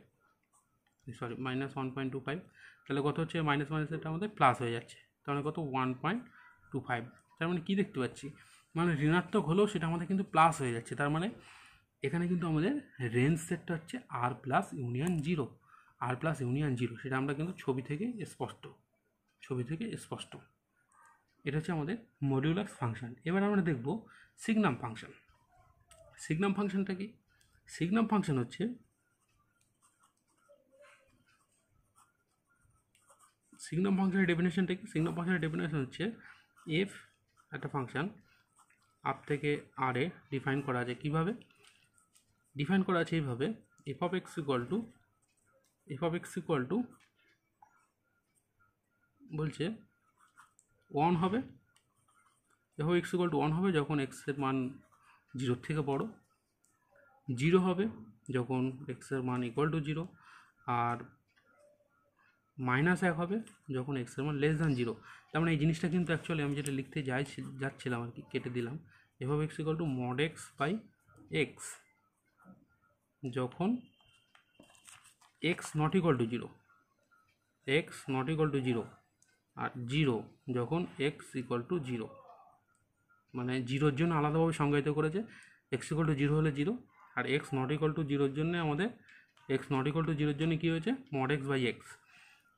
সরি -1.25। তাহলে কত হচ্ছে, মাইনাস মাইনাসটা আমাদের প্লাস হয়ে যাচ্ছে, তাহলে কত 1.25। তার মানে কী দেখতে পাচ্ছি, মানে ঋণাত্মক হলেও সেটা আমাদের কিন্তু প্লাস হয়ে যাচ্ছে। তার মানে এখানে কিন্তু আমাদের রেঞ্জ সেটটা হচ্ছে আর প্লাস ইউনিয়ন জিরো, আর প্লাস ইউনিয়ন জিরো, সেটা আমরা কিন্তু ছবি থেকে স্পষ্ট। এটা হচ্ছে আমাদের মডিউলাস ফাংশন। এবার আমরা দেখব সিগনাম ফাংশন। সিগনাম ফাংশনটা কি, সিগনাম ফাংশন হচ্ছে সিগনাম ফাংশনের ডেফিনেশনটা কি? সিগনাম ফাংশনের ডেফিনেশন হচ্ছে এফ একটা ফাংশন আর থেকে আর এ ডিফাইন করা আছে। কীভাবে ডিফাইন করা আছে? এইভাবে, F of x equal two বলছে 1 হবে, F of x equal to 1 হবে যখন এক্সের মান 0 থেকে বড়, 0 হবে যখন এক্সের মান ইকুয়াল টু 0, আর -1 হবে যখন এক্সের মান লেস দ্যান 0। তার মানে এই জিনিসটা কিন্তু অ্যাকচুয়ালি আমি যেটা লিখতে যাচ্ছিলাম আর কি, কেটে দিলাম। F of x equal to mod x by x যখন x not equal to 0, x not equal to 0, আর 0 যখন এক্স ইকুয়াল টু 0। মানে 0-র জন্য আলাদাভাবে সংজ্ঞায়িত করেছে। এক্স ইকুয়াল টু 0 হলে 0, আর এক্স নট ইকুয়াল টু 0-র জন্য আমাদের এক্স নট ইকুয়াল টু 0-র জন্য কী হয়েছে? Mod x by x.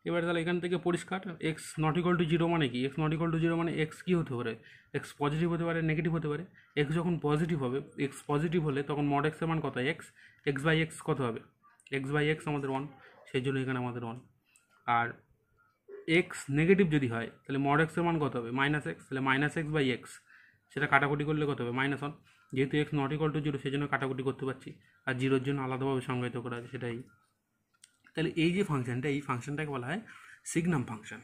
এবার তাহলে এখান থেকে পরিষ্কার, এক্স নট ইকুয়াল টু 0 মানে কি? এক্স নট ইকুয়াল টু 0 মানে এক্স কী হতে পারে? এক্স পজিটিভ হতে পারে, নেগেটিভ হতে পারে। এক্স যখন পজিটিভ হবে, এক্স পজিটিভ হলে তখন মড এক্সের মান কত? এক্স, এক্স বাই এক্স কত হবে? এক্স বাই এক্স আমাদের 1, সেই জন্য এখানে আমাদের 1। আর এক্স নেগেটিভ যদি হয় তাহলে মড এক্সের মান কত হবে? -x, তাহলে -x বাই এক্স, সেটা কাটাকুটি করলে কত হবে? -1। যেহেতু এক্স নট ইকুয়াল টু 0 সেই জন্য কাটাকুটি করতে পারছি, আর 0-র জন্য আলাদাভাবে সংজ্ঞায়িত করা আছে, সেটাই। তাহলে এই যে ফাংশনটা, এই ফাংশনটাকে বলা হয় সিগনাম ফাংশন,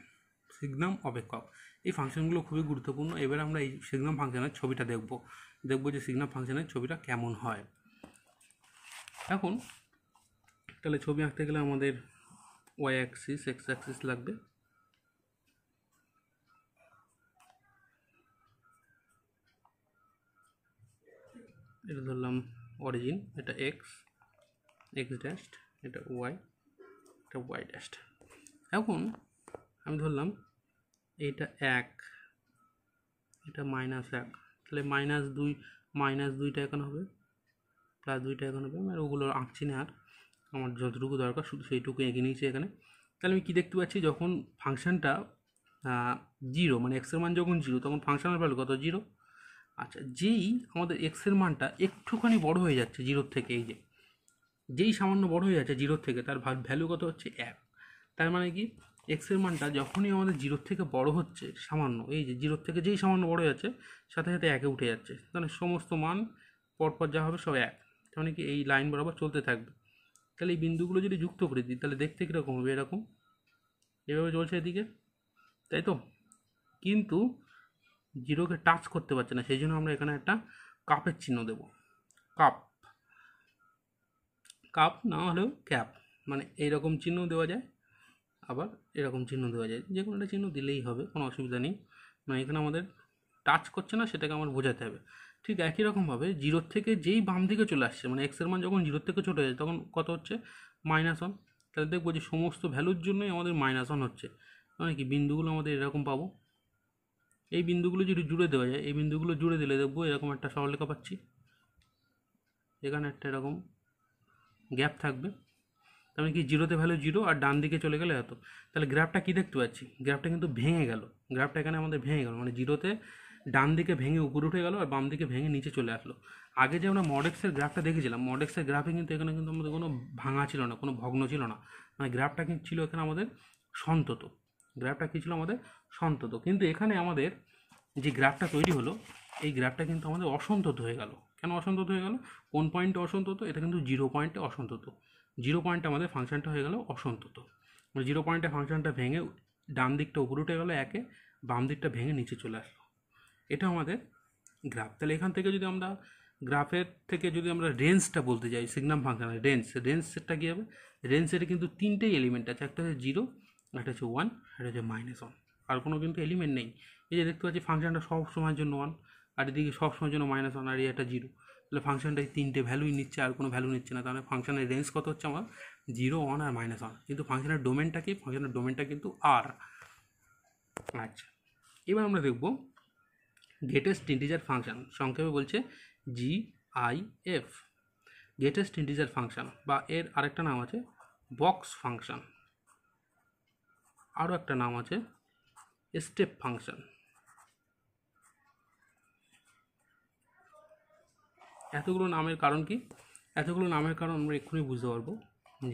সিগনাম অপেক্ষক। এই ফাংশনগুলো খুবই গুরুত্বপূর্ণ। এবার আমরা এই সিগনাম ফাংশনের ছবিটা দেখব যে সিগনাম ফাংশনের ছবিটা কেমন হয়। এখন তাহলে ছবি আঁকতে গেলে আমাদের ওয়াই অ্যাক্সিস, এক্স অ্যাক্সিস লাগবে। এটা ধরলাম অরিজিন, এটা এক্স, এক্স ড্যাশড, এটা ওয়াই, এটা ওয়াই ড্যাশড। এখন আমি ধরলাম এইটা 1, এটা -1, তাহলে -2টা এখানে হবে, +2টা এখানে হবে। আমি ওগুলো আঁকছি না, আর আমার যতটুকু দরকার শুধু সেইটুকু এঁকে নিয়েছি এখানে। তাহলে আমি কী দেখতে পাচ্ছি? যখন ফাংশনটা 0, মানে এক্সের মান যখন 0, তখন ফাংশনের ভ্যালু কত? 0। আচ্ছা, যেই আমাদের এক্সের মানটা একটুখানি বড় হয়ে যাচ্ছে 0 থেকে, এই যেই সামান্য বড় হয়ে যাচ্ছে 0 থেকে, তার ভ্যালু কত হচ্ছে? 1। তার মানে কি? এক্সের মানটা যখনই আমাদের 0 থেকে বড় হচ্ছে সামান্য, এই যে 0 থেকে যেই সামান্য বড় যাচ্ছে সাথে সাথে 1-এ উঠে যাচ্ছে, তাহলে সমস্ত মান পরপর যা হবে সব 1। তার মানে কি? এই লাইন বরাবর চলতে থাকবে। তাহলে এই বিন্দুগুলো যদি যুক্ত করে দিই তাহলে দেখতে কীরকম হবে? এরকম, এভাবে চলছে এদিকে, তাই তো? কিন্তু 0-কে টাচ করতে পারছে না, সেই জন্য আমরা এখানে একটা কাপের চিহ্ন দেব। কাপ না হলেও ক্যাপ, মানে এইরকম চিহ্ন দেওয়া যায়, আবার এরকম চিহ্ন দেওয়া যায়, যে কোনো একটা চিহ্ন দিলেই হবে, কোনো অসুবিধা নেই। মানে এখানে আমাদের টাচ করছে না সেটাকে আমার বোঝাতে হবে। ঠিক একই রকমভাবে 0 থেকে যেই বাম দিকে চলে আসছে, মানে এক্সের মান যখন 0 থেকে চলে যায় তখন কত হচ্ছে? -1। তাহলে দেখবো যে সমস্ত ভ্যালুর জন্যই আমাদের -1 হচ্ছে। মানে কি? বিন্দুগুলো আমাদের এরকম পাবো। এই বিন্দুগুলো যদি জুড়ে দেওয়া যায়, এই বিন্দুগুলো জুড়ে দিলে দেখবো এরকম একটা সরলরেখা পাচ্ছি। এখানে একটা এরকম গ্যাপ থাকবে, তার মানে কি? 0-তে ভ্যালু 0 আর ডান দিকে চলে গেলে এত। তাহলে গ্রাফটা কি দেখতে পাচ্ছি? গ্রাফটা কিন্তু ভেঙে গেল, গ্রাফটা এখানে আমাদের ভেঙে গেল, মানে 0-তে ডান দিকে ভেঙে উপরে উঠে গেল আর বাম দিকে ভেঙে নিচে চলে আসলো। আগে যে আমরা মড এক্সের গ্রাফটা দেখেছিলাম, মড এক্সের গ্রাফে কিন্তু এখানে কিন্তু আমাদের কোনো ভাঙা ছিল না, কোনো ভগ্ন ছিল না, মানে গ্রাফটা কিন্তু ছিল এখানে আমাদের সন্তত। গ্রাফটা কী ছিল? আমাদের সন্তত। কিন্তু এখানে আমাদের যে গ্রাফটা তৈরি হলো, এই গ্রাফটা কিন্তু আমাদের অসন্তত হয়ে গেল। কেন অসন্তত হয়ে গেল? কোন পয়েন্টে অসন্তত? এটা কিন্তু 0 পয়েন্টে অসন্তত। 0 পয়েন্টে আমাদের ফাংশনটা হয়ে গেল অসন্তত। 0 পয়েন্টে ফাংশনটা ভেঙে ডান দিকটা উপরে উঠে গেল 1-এ, বাম দিকটা ভেঙে নিচে চলে আসলো। এটা আমাদের গ্রাফ। তাহলে এখান থেকে যদি আমরা গ্রাফের থেকে যদি আমরা রেঞ্জটা বলতে যাই, সিগনাম ফাংশনের রেঞ্জটা কী হবে? রেঞ্জের কিন্তু 3টেই এলিমেন্ট আছে, একটা হচ্ছে 0, একটা হচ্ছে 1, একটা হচ্ছে -1, আর কোনো কিন্তু এলিমেন্ট নেই। এই যে দেখতে পাচ্ছি ফাংশনটা সব সময়ের জন্য 1, আর এদিকে সব সময়ের জন্য -1, আর এই একটা 0। তাহলে ফাংশনটা এই 3টে ভ্যালুই নিচ্ছে, আর কোনো ভ্যালু নিচ্ছে না। তাহলে ফাংশনের রেঞ্জ কত হচ্ছে? আমার 0, 1 আর -1। কিন্তু ফাংশনের ডোমেনটা কি? ফাংশনের ডোমেনটা কিন্তু আর। আচ্ছা, এবার আমরা দেখব গ্রেটেস্ট ইন্টিজার ফাংশন, সংক্ষেপে বলছে GIF। গ্রেটেস্ট ইন্টিজার ফাংশন, বা এর আরেকটা নাম আছে বক্স ফাংশন, আরও একটা নাম আছে স্টেপ ফাংশন। এতগুলো নামের কারণ কি? এতগুলো নামের কারণ আমরা এক্ষুনি বুঝতে পারবো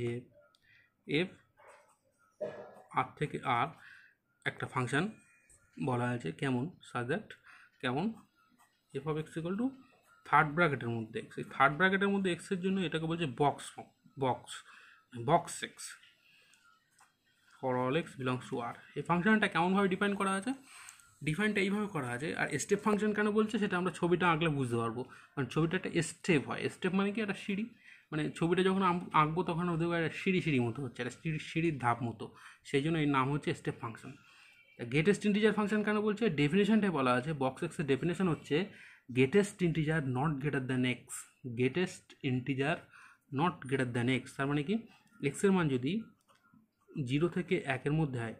যে এফ আর থেকে আর একটা ফাংশন বলা আছে কেমন সাবজেক্ট কেমন f of x equal two third ব্র্যাকেটের মধ্যে এক্স, এই থার্ড ব্র্যাকেটের মধ্যে এক্সের জন্য এটাকে বলছে box box box x for all x belongs to R. এই ফাংশনটা কেমনভাবে ডিফাইন করা আছে, ডিফাইনটা এইভাবে করা আছে। আর স্টেপ ফাংশন কেন বলছে সেটা আমরা ছবিটা আঁকলে বুঝতে পারবো, কারণ ছবিটা একটা স্টেপ হয়। স্টেপ মানে কি একটা সিঁড়ি, মানে ছবিটা যখন আঁকবো তখন ওদের একটা সিঁড়ি মতো হচ্ছে, একটা সিঁড়ির ধাপ মতো, সেই জন্য এর নাম হচ্ছে step function. Greatest integer function কেন বলছে, ডেফিনেশনটাই বলা আছে, বক্স এক্সের ডেফিনেশন হচ্ছে greatest integer not greater than x, greatest integer not greater than x. তার মানে কি এক্সের মান যদি 0 থেকে 1-এর মধ্যে হয়,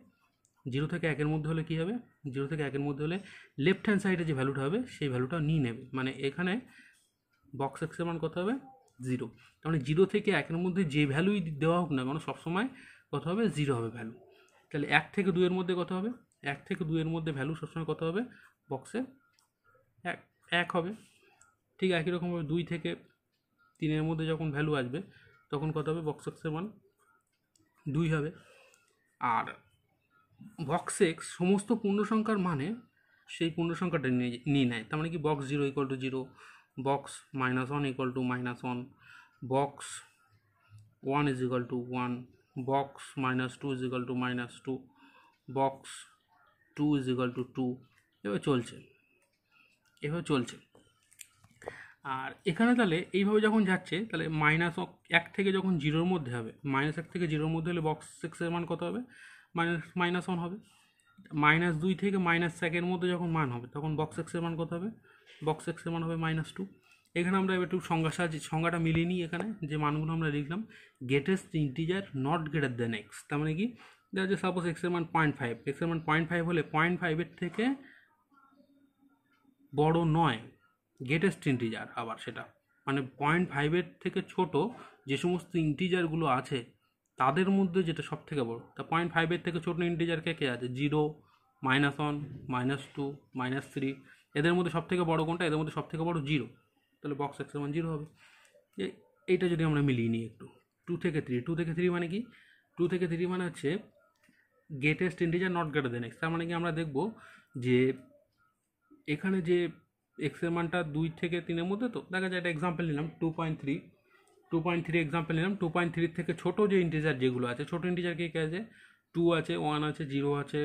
0 থেকে 1-এর মধ্যে হলে কী হবে, 0 থেকে 1-এর মধ্যে হলে লেফট হ্যান্ড সাইডে যে ভ্যালুটা হবে সেই ভ্যালুটা নিয়ে নেবে, মানে এখানে বক্স এক্সের মান কত হবে 0। তার মানে 0 থেকে 1-এর মধ্যে যে ভ্যালুই দেওয়া হোক না কেন সবসময় কত হবে 0 হবে ভ্যালু। তাহলে 1 থেকে 2-এর মধ্যে কত হবে, 1 থেকে 2-এর মধ্যে ভ্যালু সবসময় কত হবে বক্সে 1 হবে। ঠিক একই রকমভাবে 2 থেকে 3-এর মধ্যে যখন ভ্যালু আসবে তখন কত হবে বক্স এক্সের মান 2 হবে। আর বক্স এক্স সমস্ত পূর্ণসংখ্যার মানে সেই পূর্ণসংখ্যাটা নিয়ে নেয়। তার মানে কি box 0 equal to 0, box -1 equal to -1, box 1 is equal to 1, box -2 is equal two -2, box 2 is equal two 2, এভাবে চলছে। আর এখানে তাহলে এইভাবে যখন যাচ্ছে তাহলে -1 থেকে যখন 0-এর মধ্যে হবে, -1 থেকে 0-এর মধ্যে হলে বক্স এক্সের মান কত হবে -1 হবে। -2 থেকে -1-এর মধ্যে যখন মান হবে তখন বক্স এক্সের মান কত হবে, বক্স এক্সের মান হবে -2। এখানে আমরা একটু সংজ্ঞাটা মিলিয়ে নিই। এখানে যে মানগুলো আমরা লিখলাম, greatest integer not greater than x, তার মানে কি দেখা যাচ্ছে সাপোজ এক্সের মান 0.5, এক্সের মান 0.5 হলে 0.5-এর থেকে বড় নয় গেটেস্ট ইন্টিজার। আবার সেটা মানে 0.5-এর থেকে ছোট যে সমস্ত ইন্টিজারগুলো আছে তাদের মধ্যে যেটা সব থেকে বড়। তা 0.5-এর থেকে ছোট ইন্টিজার কে আছে, 0, -1, -2, -3, এদের মধ্যে সব থেকে বড় কোনটা, এদের মধ্যে সব থেকে বড় 0, তাহলে বক্স এক্সের মান 0 হবে। এইটা যদি আমরা মিলিয়ে নিই একটু, 2 থেকে 3 মানে কি, 2 থেকে 3 মানে হচ্ছে greatest integer not greater than x. তার মানে কি আমরা দেখব যে এখানে যে এক্সের মানটা 2 থেকে 3-এর মধ্যে, তো দেখা যায় একটা এক্সাম্পল নিলাম 2.3 এক্সাম্পল নিলাম। 2.3 থেকে ছোট যে ইন্টিজার যেগুলো আছে, ছোট ইন্টিজার কে আছে, 2 আছে, 1 আছে, 0 আছে,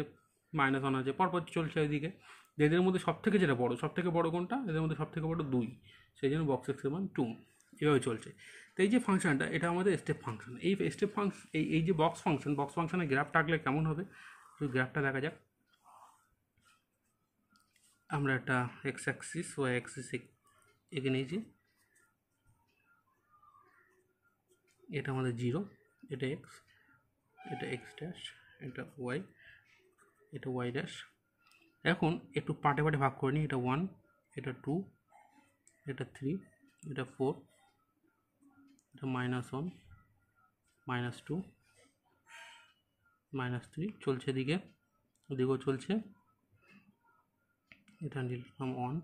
-1 আছে, পরপর চলছে ওইদিকে। এদের মধ্যে সব থেকে যেটা বড়, সব থেকে বড় কোনটা, এদের মধ্যে সব থেকে বড় 2, সেই জন্য বক্স এক্সের মান 2, এভাবে চলছে। তো এই যে ফাংশনটা এটা আমাদের স্টেপ ফাংশন। এই স্টেপ ফাংশন এই যে বক্স ফাংশনের গ্রাফটা আঁকলে কেমন হবে, শুধু গ্রাফটা দেখা যাক। আমরা একটা এক্স অ্যাক্সিস ওয়াই অ্যাক্সিস এঁকে নিয়েছি, এটা আমাদের 0, এটা এক্স, এটা এক্স ড্যাশ, এটা ওয়াই, এটা ওয়াই ড্যাশ। এখন একটু পার্টে ভাগ করে নিই, এটা 1, এটা 2, এটা 3, এটা 4, এটা -1, -2, -3 চলছে এদিকেও চলছে। এটা নিলাম 1,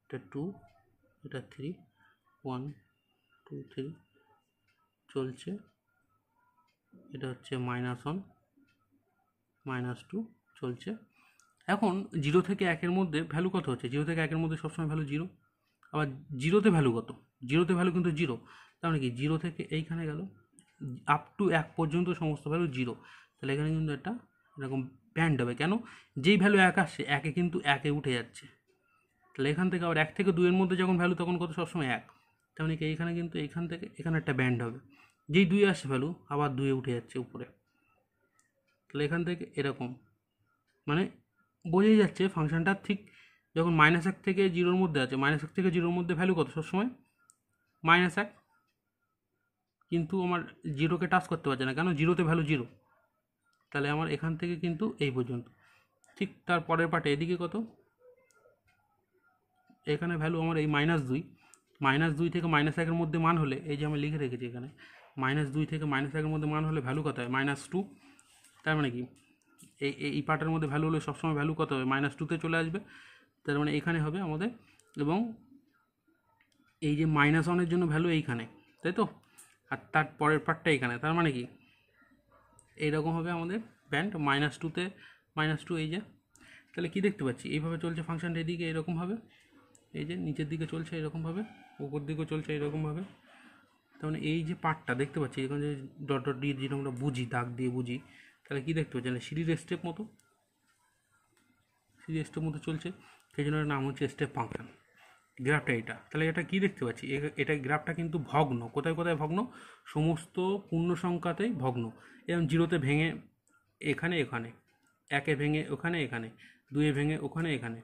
এটা 2, এটা 3, 1, 2, 3 চলছে। এটা হচ্ছে -1, -2 চলছে। এখন 0 থেকে 1-এর মধ্যে ভ্যালু কত হচ্ছে, 0 থেকে 1-এর মধ্যে সবসময় ভ্যালু 0, আবার 0-তে ভ্যালু কত, 0-তে ভ্যালু কিন্তু 0। তার মানে কি 0 থেকে এইখানে গেল আপ টু 1 পর্যন্ত সমস্ত ভ্যালু 0। তাহলে এখানে কিন্তু একটা এরকম ব্যান্ড হবে, কেন, যেই ভ্যালু 1 আসছে 1-এ কিন্তু 1-এ উঠে যাচ্ছে। তাহলে এখান থেকে আবার 1 থেকে 2-এর মধ্যে যখন ভ্যালু তখন কত সবসময় 1, তার মানে কি এইখানে কিন্তু এইখান থেকে এখানে একটা ব্যান্ড হবে, যেই 2 আসছে ভ্যালু আবার 2-এ উঠে যাচ্ছে উপরে। তাহলে এখান থেকে এরকম, মানে বোঝাই যাচ্ছে ফাংশনটা ঠিক যখন -1 থেকে 0-এর মধ্যে আছে, -1 থেকে 0-এর মধ্যে ভ্যালু কত সবসময় -1, কিন্তু আমার 0-কে টাচ করতে পারছে না, কেন, 0-তে ভ্যালু 0। তাহলে আমার এখান থেকে কিন্তু এই পর্যন্ত। ঠিক তার পরের পার্টে এদিকে কত, এখানে ভ্যালু আমার এই -2 থেকে -1-এর মধ্যে মান হলে, এই যে আমি লিখে রেখেছি এখানে, -2 থেকে -1-এর মধ্যে মান হলে ভ্যালু কত হয় -2। তার মানে কি এই পার্টের মধ্যে ভ্যালু হলে সবসময় ভ্যালু কত হবে -2-তে চলে আসবে। তার মানে এখানে হবে আমাদের, এবং এই যে -1-এর জন্য ভ্যালু এইখানে, তাই তো, আর তার পরের পার্টটা এইখানে। তার মানে কি এইরকম হবে আমাদের ব্যান্ড, -2-তে -2 এই যে, তাহলে কি দেখতে পাচ্ছি এইভাবে চলছে ফাংশনটা, এদিকে এরকমভাবে, এই যে নিচের দিকে চলছে এরকমভাবে, উপর দিকেও চলছে এরকমভাবে। তার মানে এই যে পার্টটা দেখতে পাচ্ছি এখানে যে ডট ডট দিয়ে যেটা আমরা বুঝি, দাগ দিয়ে বুঝি, তাহলে কী দেখতে পাচ্ছি, সিরিজ স্টেপ মতো, সিরিজ স্টেপ মতো চলছে, সেই জন্য নাম হচ্ছে স্টেপ ফাংশন। গ্রাফটা এটা, তাহলে এটা কি দেখতে পাচ্ছি, এটা গ্রাফটা কিন্তু ভগ্ন। কোথায় কোথায় ভগ্ন? সমস্ত পূর্ণ সংখ্যাতেই ভগ্ন। এবং 0-তে ভেঙে এখানে এখানে, 1-এ ভেঙে ওখানে এখানে, 2-এ ভেঙে ওখানে এখানে,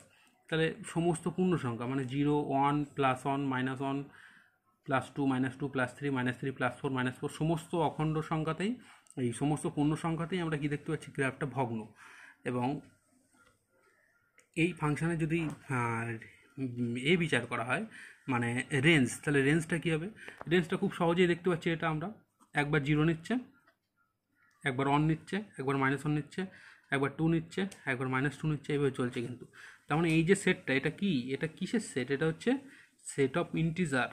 তাহলে সমস্ত পূর্ণ সংখ্যা মানে 0, 1, +1, -1, +2, -2, +3, -3, +4, -4, সমস্ত অখণ্ড সংখ্যাতেই, এই সমস্ত পূর্ণ সংখ্যাতেই আমরা কি দেখতে পাচ্ছি, গ্রাফটা ভগ্ন। এবং এই ফাংশানে যদি বিচার করা হয় মানে রেঞ্জ, তাহলে রেঞ্জটা কী হবে? রেঞ্জটা খুব সহজেই দেখতে পাচ্ছি, এটা আমরা একবার 0 নিচ্ছে, একবার 1 নিচ্ছে, একবার -1 নিচ্ছে, একবার 2 নিচ্ছে, একবার -2 নিচ্ছে, এইভাবে চলছে কিন্তু। তার মানে এই যে সেটটা, এটা কি, এটা কিসের সেট? এটা হচ্ছে সেট অফ ইন্টিজার।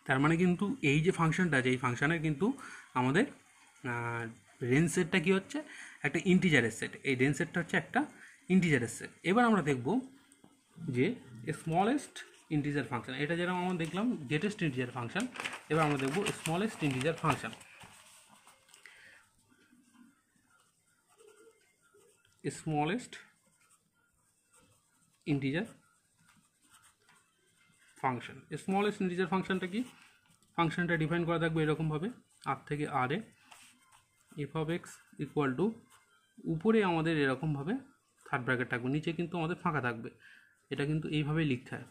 তার মানে কিন্তু এই যে ফাংশনটা আছে, এই ফাংশানের কিন্তু আমাদের রেঞ্জ সেটটা কী হচ্ছে, একটা ইন্টিজারের সেট। এই রেঞ্জ সেটটা হচ্ছে একটা ইন্টিজারের সেট। এবার আমরা দেখব যে স্মলেস্ট ইন্টিজার ফাংশন, এটা যেরকম আমরা দেখলাম গ্রেটেস্ট ইন্টিজার ফাংশন, এবার আমরা দেখব smallest integer function. Smallest integer function, smallest integer ফাংশনটা কি? ফাংশনটা ডিফাইন করা থাকবে এরকমভাবে, r থেকে r A f(x) equal to, উপরে আমাদের এরকমভাবে থার্ড ব্র্যাকেট থাকবে, নিচে কিন্তু আমাদের ফাঁকা থাকবে। এটা কিন্তু এইভাবেই লিখতে হয়,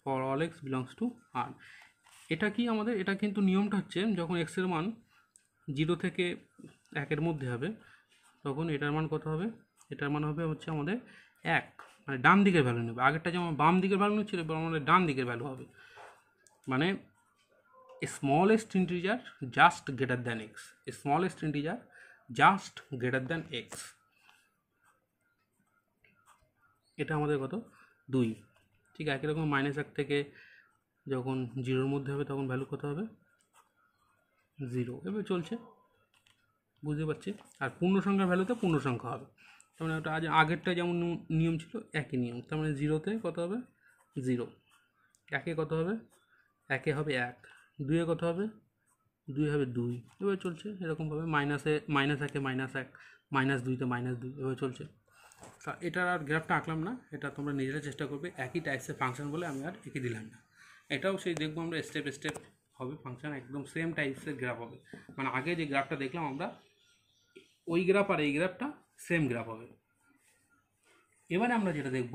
for all x belongs to r। এটা কি আমাদের, এটা কিন্তু নিয়মটা হচ্ছে যখন x এর মান 0 থেকে 1-এর মধ্যে হবে, তখন এটার মান কত হবে? এটার মান হবে হচ্ছে আমাদের 1, মানে ডান দিকের ভ্যালু নেবে। আগেরটা যেমন বাম দিকের ভ্যালু নিচ্ছিল, এবার আমাদের ডান দিকের ভ্যালু হবে, মানে smallest integer just greater than x, smallest integer just greater than x। এটা আমাদের কত? 2। ঠিক একই রকম -1 থেকে যখন 0-এর মধ্যে হবে তখন ভ্যালু কত হবে? 0। এভাবে চলছে, বুঝতে পারছি। আর পূর্ণ সংখ্যার ভ্যালুতে পূর্ণ সংখ্যা হবে, তার মানে ওটা আগেরটা যেমন নিয়ম ছিল একই নিয়ম। তার মানে 0-তে কত হবে? 0। 1-এ কত হবে? 1-এ হবে 1। 2-এ কত হবে? 2 হবে 2। এভাবে চলছে এরকমভাবে, -1-এ -1, -2-তে -2, এভাবে চলছে। তা এটার আর গ্রাফটা আঁকলাম না, এটা তোমরা নিজেরা চেষ্টা করবে। একই টাইপসের ফাংশন বলে আমি আর এঁকে দিলাম না। এটাও সেই দেখবো আমরা স্টেপ স্টেপ হবে ফাংশন, একদম সেম টাইপসের গ্রাফ হবে। মানে আগে যে গ্রাফটা দেখলাম আমরা, ওই গ্রাফ আর এই গ্রাফটা সেম গ্রাফ হবে। এবারে আমরা যেটা দেখব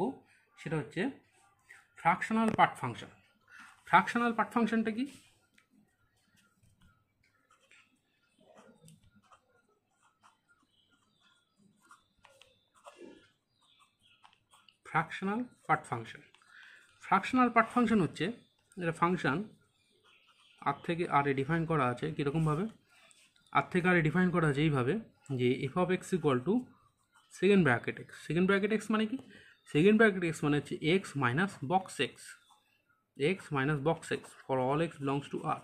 সেটা হচ্ছে fractional part function. Fractional part ফাংশনটা কি? Fractional part function, fractional part function হচ্ছে এটা ফাংশন আর থেকে আর এ ডিফাইন করা আছে কীরকমভাবে, আর থেকে আর এ ডিফাইন করা আছে এইভাবে যে f(x) equal to second bracket x। Second bracket x মানে কি? সেকেন্ড ব্র্যাকেট x মানে হচ্ছে x minus box x minus box x for all x belongs to r।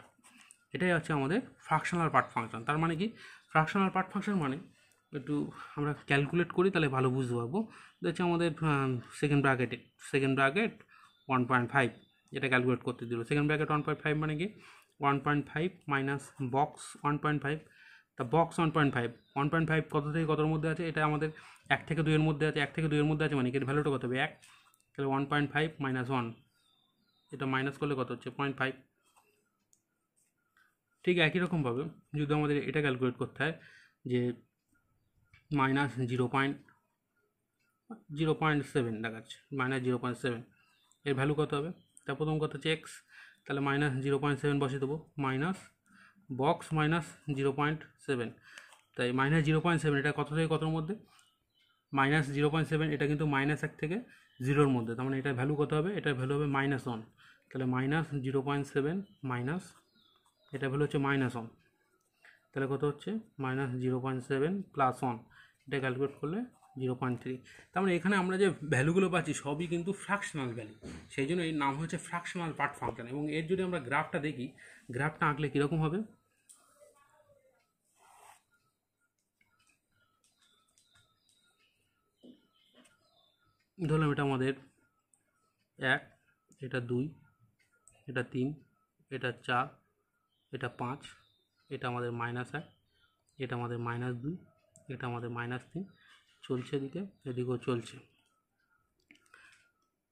এটাই হচ্ছে আমাদের ফ্র্যাকশনাল পার্ট ফাংশন। তার মানে কি? ফ্র্যাকশনাল পার্ট ফাংশন মানে একটু আমরা ক্যালকুলেট করি তাহলে ভালো বুঝতে পারবো। হচ্ছে আমাদের সেকেন্ড ব্র্যাকেট 1.5, এটা ক্যালকুলেট করতে দিল। সেকেন্ড ব্র্যাকেট 1.5 মানে কি? 1.5 মাইনাস বক্স 1.5, তা বক্স 1.5, 1.5 কত থেকে কতর মধ্যে আছে? এটা আমাদের 1 থেকে 2-এর মধ্যে আছে, 1 থেকে 2-এর মধ্যে আছে মানে এর ভ্যালুটা কত হবে? 1। তাহলে 1.5 মাইনাস 1, এটা মাইনাস করলে কত হচ্ছে? 0.5। ঠিক একই রকমভাবে যদি আমাদের এটা ক্যালকুলেট করতে হয় যে মাইনাস 0.7 দেখাচ্ছে, -0.7, এর ভ্যালু কত হবে? তা প্রথম কথা হচ্ছে এক্স, তাহলে -0.7 বসিয়ে দেবো, মাইনাস বক্স -0.7, তাই -0.7 এটা কত থেকে কতর মধ্যে? -0.7, এটা কিন্তু -1 থেকে 0-এর মধ্যে, তার মানে এটার ভ্যালু কত হবে? এটার ভ্যালু হবে -1, তাহলে -0.7 মাইনাস, এটা ভ্যালু হচ্ছে -1, তাহলে কত হচ্ছে? -0.7 + 1, এটা ক্যালকুলেট করলে 0.3। তার মানে এখানে আমরা যে ভ্যালুগুলো পাচ্ছি সবই কিন্তু ফ্র্যাকশনাল ভ্যালু, সেই জন্য এর নাম হচ্ছে ফ্র্যাকশনাল পার্ট ফাংশন। এবং এর যদি আমরা গ্রাফটা দেখি, গ্রাফটা আঁকলে কীরকম হবে? ধরলাম এটা আমাদের 1, এটা 2, এটা 3, এটা 4, এটা 5, এটা আমাদের -1, এটা আমাদের -2, এটা আমাদের -3, চলছে এদিকেও চলছে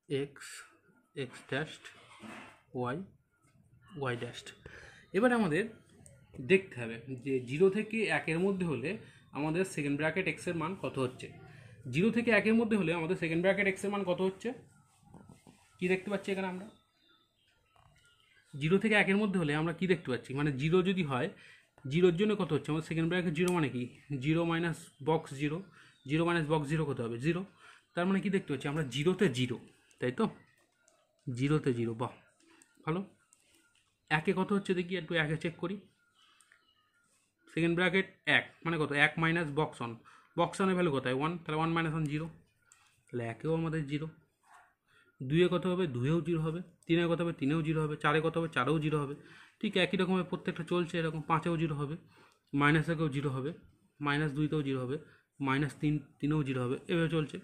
এক্স ড্যাশড ওয়াই ড্যাশড। এবার আমাদের দেখতে হবে যে 0 থেকে 1-এর মধ্যে হলে আমাদের সেকেন্ড ব্র্যাকেট এক্সের মান কত হচ্ছে। 0 থেকে 1-এর মধ্যে হলে আমাদের সেকেন্ড ব্র্যাকেট এক্সের মান কত হচ্ছে, কি দেখতে পাচ্ছি এখানে আমরা 0 থেকে 1-এর মধ্যে হলে আমরা কি দেখতে পাচ্ছি, মানে 0 যদি হয় 0-র জন্য কত হচ্ছে আমাদের সেকেন্ড ব্র্যাকেট 0 মানে কি 0 মাইনাস বক্স 0, 0 মাইনাস বক্স 0 কত হবে 0, তার মানে কি দেখতে পাচ্ছি আমরা 0-তে 0, তাই তো 0-তে 0, বাহ ভালো। 1-এ কত হচ্ছে দেখি একটু 1-এ চেক করি, সেকেন্ড ব্র্যাকেট 1 মানে কত 1 মাইনাস বক্স অনের ভ্যালু কত হয় 1, তাহলে 1 মাইনাস 1 0, তাহলে 1-এও আমাদের 0। 2-এ কত হবে 2-এও 0 হবে, 3-এ কত হবে 3-এও 0 হবে, 4-এ কত হবে 4-এও 0 হবে, ঠিক একই রকমের প্রত্যেকটা চলছে এরকম। 5-এও 0 হবে, -1-এও 0 হবে, -2-তেও 0 হবে, -3-3-এও 0 হবে, এভাবে চলছে।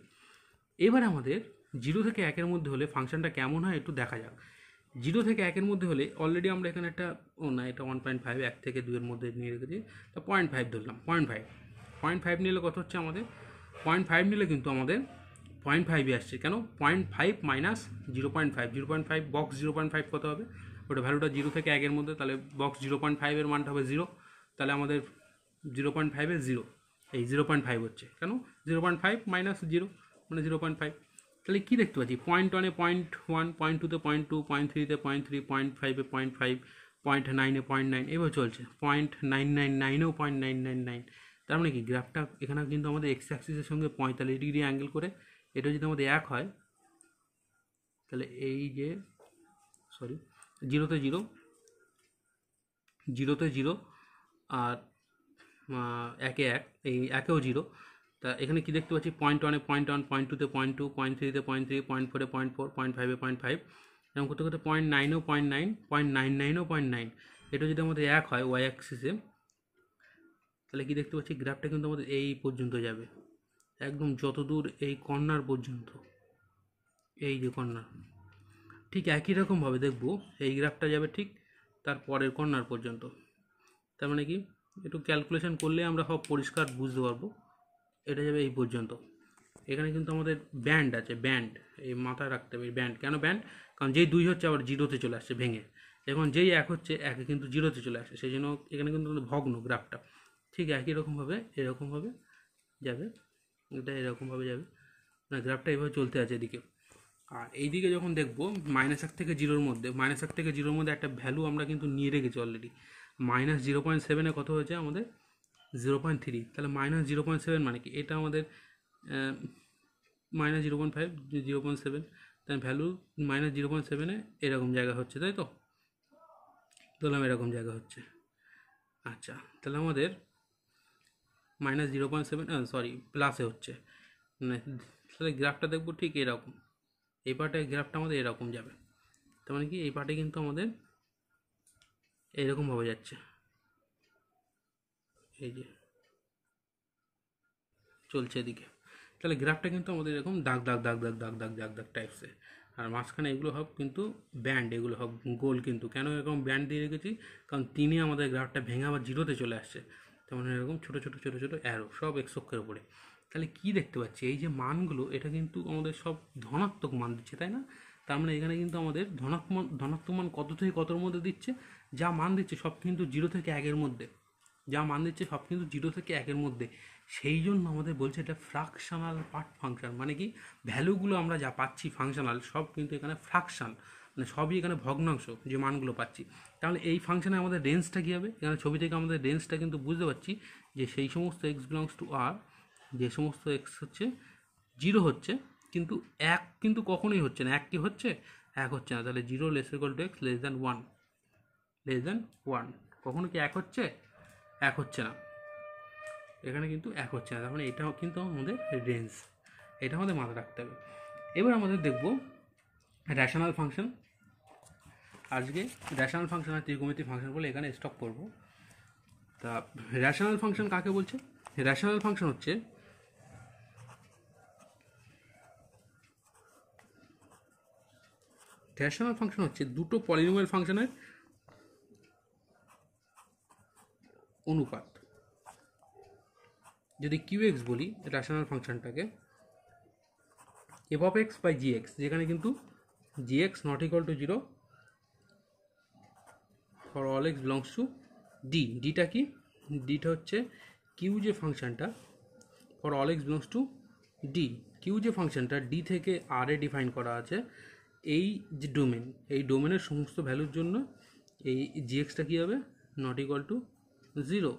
এবার আমাদের 0 থেকে 1-এর মধ্যে হলে ফাংশনটা কেমন হয় একটু দেখা যাক। 0 থেকে 1-এর মধ্যে হলে অলরেডি আমরা এখানে একটা না এটা 1.5, 1 থেকে 2-এর মধ্যে নিয়ে রেখেছি, তা 0.5 ধরলাম, 0.5 নিলে কত হচ্ছে আমাদের 0.5 নিলে কিন্তু আমাদের 0.5-ই আসছে, কেন 0.5 মাইনাস 0.5 বক্স 0.5 কত হবে, ওটা ভ্যালুটা 0 থেকে 1-এর মধ্যে, তাহলে বক্স 0.5-এর মানটা হবে 0, তাহলে আমাদের 0.5-এ 0, এই 0.5 হচ্ছে, কেন 0.5 মাইনাস 0 মানে 0.5, তাহলে কী দেখতে পাচ্ছি 0.1-এ 0.1, 0.2-তে 0.2, 0.3-তে 0.3, 0.5-এ 0.5, 0.9-এ 0.9, এভাবে চলছে 0.999-এও 0.999, তার মানে কি গ্রাফটা এখানে কিন্তু আমাদের এক্স অ্যাক্সিসের সঙ্গে 45 ডিগ্রি অ্যাঙ্গেল করে, এটা যদি আমাদের 1 হয় তাহলে এই যে 0-তে 0, 0-তে 0 আর 1-এ 1, এই 1-এও 0, তা এখানে কি দেখতে পাচ্ছি 0.1-এ 0.1, 0.2-তে 0.2, 0.3-তে 0.3, 0.4-এ 0.4, 0.5-এ 0.5, এরকম করতে করতে 0.9-এও 0.9, 0.99-এও 0.9, এটা যদি আমাদের 1 হয় ওয়াই অ্যাক্সিসে, তাহলে কি দেখতে পাচ্ছি গ্রাফটা কিন্তু আমাদের এই পর্যন্ত যাবে, একদম যত দূর এই কর্নার পর্যন্ত, এই যে কর্নার, ঠিক একই রকমভাবে দেখব এই গ্রাফটা যাবে ঠিক তার পরের কর্নার পর্যন্ত, তার মানে কি একটু ক্যালকুলেশন করলে আমরা সব পরিষ্কার বুঝতে পারবো, এটা যাবে এই পর্যন্ত। এখানে কিন্তু আমাদের ব্যান্ড আছে, ব্যান্ড এই মাথায় রাখতে হবে, ব্যান্ড কেন ব্যান্ড, কারণ যেই 2 হচ্ছে আবার 0-তে চলে আসছে ভেঙে, এখন যেই 1 হচ্ছে 1-এ কিন্তু 0-তে চলে আসছে, সেই জন্য এখানে কিন্তু ভগ্ন গ্রাফটা, ঠিক একই রকমভাবে এরকমভাবে যাবে, এটা এরকমভাবে যাবে, না গ্রাফটা এইভাবে চলতে আছে এদিকে। আর এইদিকে যখন দেখবো -1 থেকে 0-র মধ্যে, -1 থেকে 0-র মধ্যে একটা ভ্যালু আমরা কিন্তু নিয়ে রেখেছি অলরেডি, -0.7-এ কত হয়েছে আমাদের 0.3, তাহলে -0.7 মানে কি এটা আমাদের -0.5, 0.7, তাই ভ্যালু -0.7-এ এরকম জায়গা হচ্ছে, তাই তো ধরলাম এরকম জায়গা হচ্ছে। আচ্ছা তাহলে আমাদের -0.7 প্লাসে হচ্ছে, তাহলে গ্রাফটা দেখবো ঠিক এরকম, এই পার্টে গ্রাফটা আমাদের এরকম যাবে, তার মানে কি এই পার্টে কিন্তু আমাদের এইরকমভাবে যাচ্ছে, এই যে চলছে এদিকে, তাহলে গ্রাফটা কিন্তু আমাদের এরকম দাগ দাগ দাগ দাগ দাগ দাগ দাগ দাগ টাইপসের, আর মাঝখানে এগুলো হোক কিন্তু ব্যান্ড, এগুলো হোক গোল, কিন্তু কেন এরকম ব্যান্ড দিয়ে রেখেছি, কারণ তিনি আমাদের গ্রাফটা ভেঙে আবার 0-তে চলে আসছে, তেমন এরকম ছোটো ছোটো ছোটো ছোটো অ্যারো সব এক্স অক্ষের উপরে, তাহলে কি দেখতে পাচ্ছি এই যে মানগুলো এটা কিন্তু আমাদের সব ধনাত্মক মান দিচ্ছে, তাই না, তার মানে এখানে কিন্তু আমাদের ধনাত্মক মান কত থেকে কতর মধ্যে দিচ্ছে, যা মান দিচ্ছে সব কিন্তু 0 থেকে 1-এর মধ্যে, যা মান দিচ্ছে সব কিন্তু 0 থেকে 1-এর মধ্যে, সেই জন্য আমাদের বলছে এটা ফ্রাকশনাল পার্ট ফাংশন, মানে কি ভ্যালুগুলো আমরা যা পাচ্ছি ফাংশনাল সব কিন্তু এখানে ফ্রাকশন, মানে সবই এখানে ভগ্নাংশ যে মানগুলো পাচ্ছি, তাহলে এই ফাংশনে আমাদের রেঞ্জটা কী হবে, এখানে ছবি থেকে আমাদের রেঞ্জটা কিন্তু বুঝতে পারছি যে সেই সমস্ত এক্স বিলংস টু আর, যে সমস্ত এক্স হচ্ছে 0 হচ্ছে, কিন্তু 1 কিন্তু কখনোই হচ্ছে না, 1 কি হচ্ছে 1 হচ্ছে না, তাহলে 0 less equal to x less than 1, কখনো কি 1 হচ্ছে 1 হচ্ছে না, এখানে কিন্তু 1 হচ্ছে না, তার মানে এটাও কিন্তু আমাদের রেঞ্জ, এটা আমাদের মাথায় রাখতে হবে। এবার আমাদের দেখব র্যাশনাল ফাংশন, আজকে র্যাশনাল ফাংশন আর ত্রিকোণমিতিক ফাংশন বলে এখানে স্টপ করব। তা র্যাশনাল ফাংশন কাকে বলছে, র্যাশনাল ফাংশন হচ্ছে রেশনাল ফাংশন হচ্ছে দুটো পলিনোমিয়াল ফাংশনের অনুপাত। যদি কিউ এক্স বলি রেশনাল ফাংশনটাকে, f of x by g x, যেখানে কিন্তু g x not equal to 0 for all x belongs to D. ডিটা কি? ডিটা হচ্ছে কিউ যে ফাংশনটা for all x belongs to D, q যে ফাংশনটা ডি থেকে আর এ ডিফাইন করা আছে, এই যে ডোমেন, এই ডোমেনের সমস্ত ভ্যালুর জন্য এই জি এক্সটা কী হবে? Not equal to 0।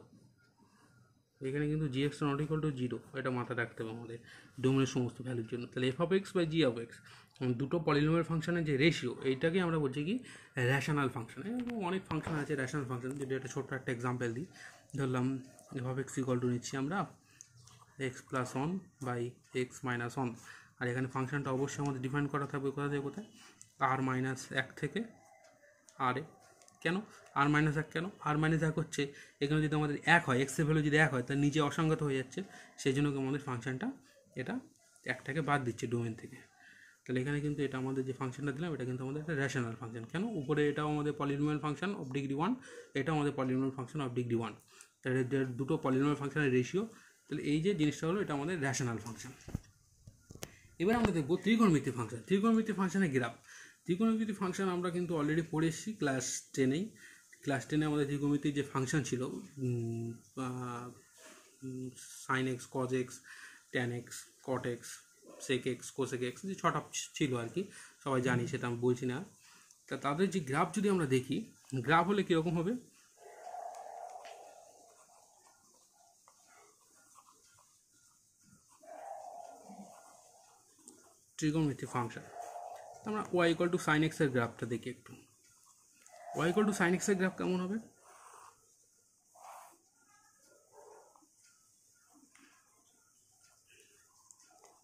এখানে কিন্তু জি এক্সটা নট ইকুয়াল টু 0, এটা মাথায় রাখতে হবে আমাদের ডোমেনের সমস্ত ভ্যালুর জন্য। তাহলে f of x by g of x, দুটো পলিনোমিয়াল ফাংশনের যে রেশিও, এইটাকে আমরা বলছি কি রেশনাল ফাংশন। অনেক ফাংশন আছে রেশনাল ফাংশন, যদি একটা ছোট্ট একটা এক্সাম্পল দিই, ধরলাম f of x equal to নিচ্ছি আমরা x plus 1 by x minus 1, আর এখানে ফাংশনটা অবশ্যই আমাদের ডিফাইন করা থাকবে কোথা থেকে কোথায়? আর মাইনাস 1 থেকে আর এ। কেন আর মাইনাস 1? কেন আর মাইনাস 1 হচ্ছে এখানে যদি আমাদের 1 হয়, এক্সের ভ্যালু যদি 1 হয়, তার নিচে অসংগত হয়ে যাচ্ছে, সেই জন্য আমাদের ফাংশনটা এটা 1টাকে বাদ দিচ্ছে ডোমেন থেকে। তাহলে এখানে কিন্তু এটা আমাদের যে ফাংশনটা দিলাম, এটা কিন্তু আমাদের একটা রেশনাল ফাংশন। কেন? উপরে এটাও আমাদের পলিনোমিয়াল ফাংশন অফ ডিগ্রি 1, এটাও আমাদের পলিনোমিয়াল ফাংশন অফ ডিগ্রি 1, তাহলে দুটো পলিনোমিয়াল ফাংশনের রেশিও। তাহলে এই যে জিনিসটা হলো, এটা আমাদের রেশনাল ফাংশন। এবার আমরা দেখবো ত্রিকোণমিতিক ফাংশন। ত্রিকোণমিতিক ফাংশনের গ্রাফ। ত্রিকোণমিতিক ফাংশন আমরা কিন্তু অলরেডি পড়ে এসেছি ক্লাস 10-এই। ক্লাস 10-এ আমাদের ত্রিকোণমিতিক যে ফাংশন ছিল, sine x, cos x, tan x, cot x, sec x, cosec x, যে 6টা ছিল আর কি, সবাই জানি, সেটা আমি বলছি না। তা তাদের যে গ্রাফ যদি আমরা দেখি, গ্রাফ হলে কীরকম হবে? ত্রিকোণমিতিক ফাংশন, আমরা ওয়াই ইকুয়াল টু সাইন এক্সের গ্রাফটা দেখি একটু। ওয়াই ইকুয়াল টু সাইন এক্সের গ্রাফ কেমন হবে?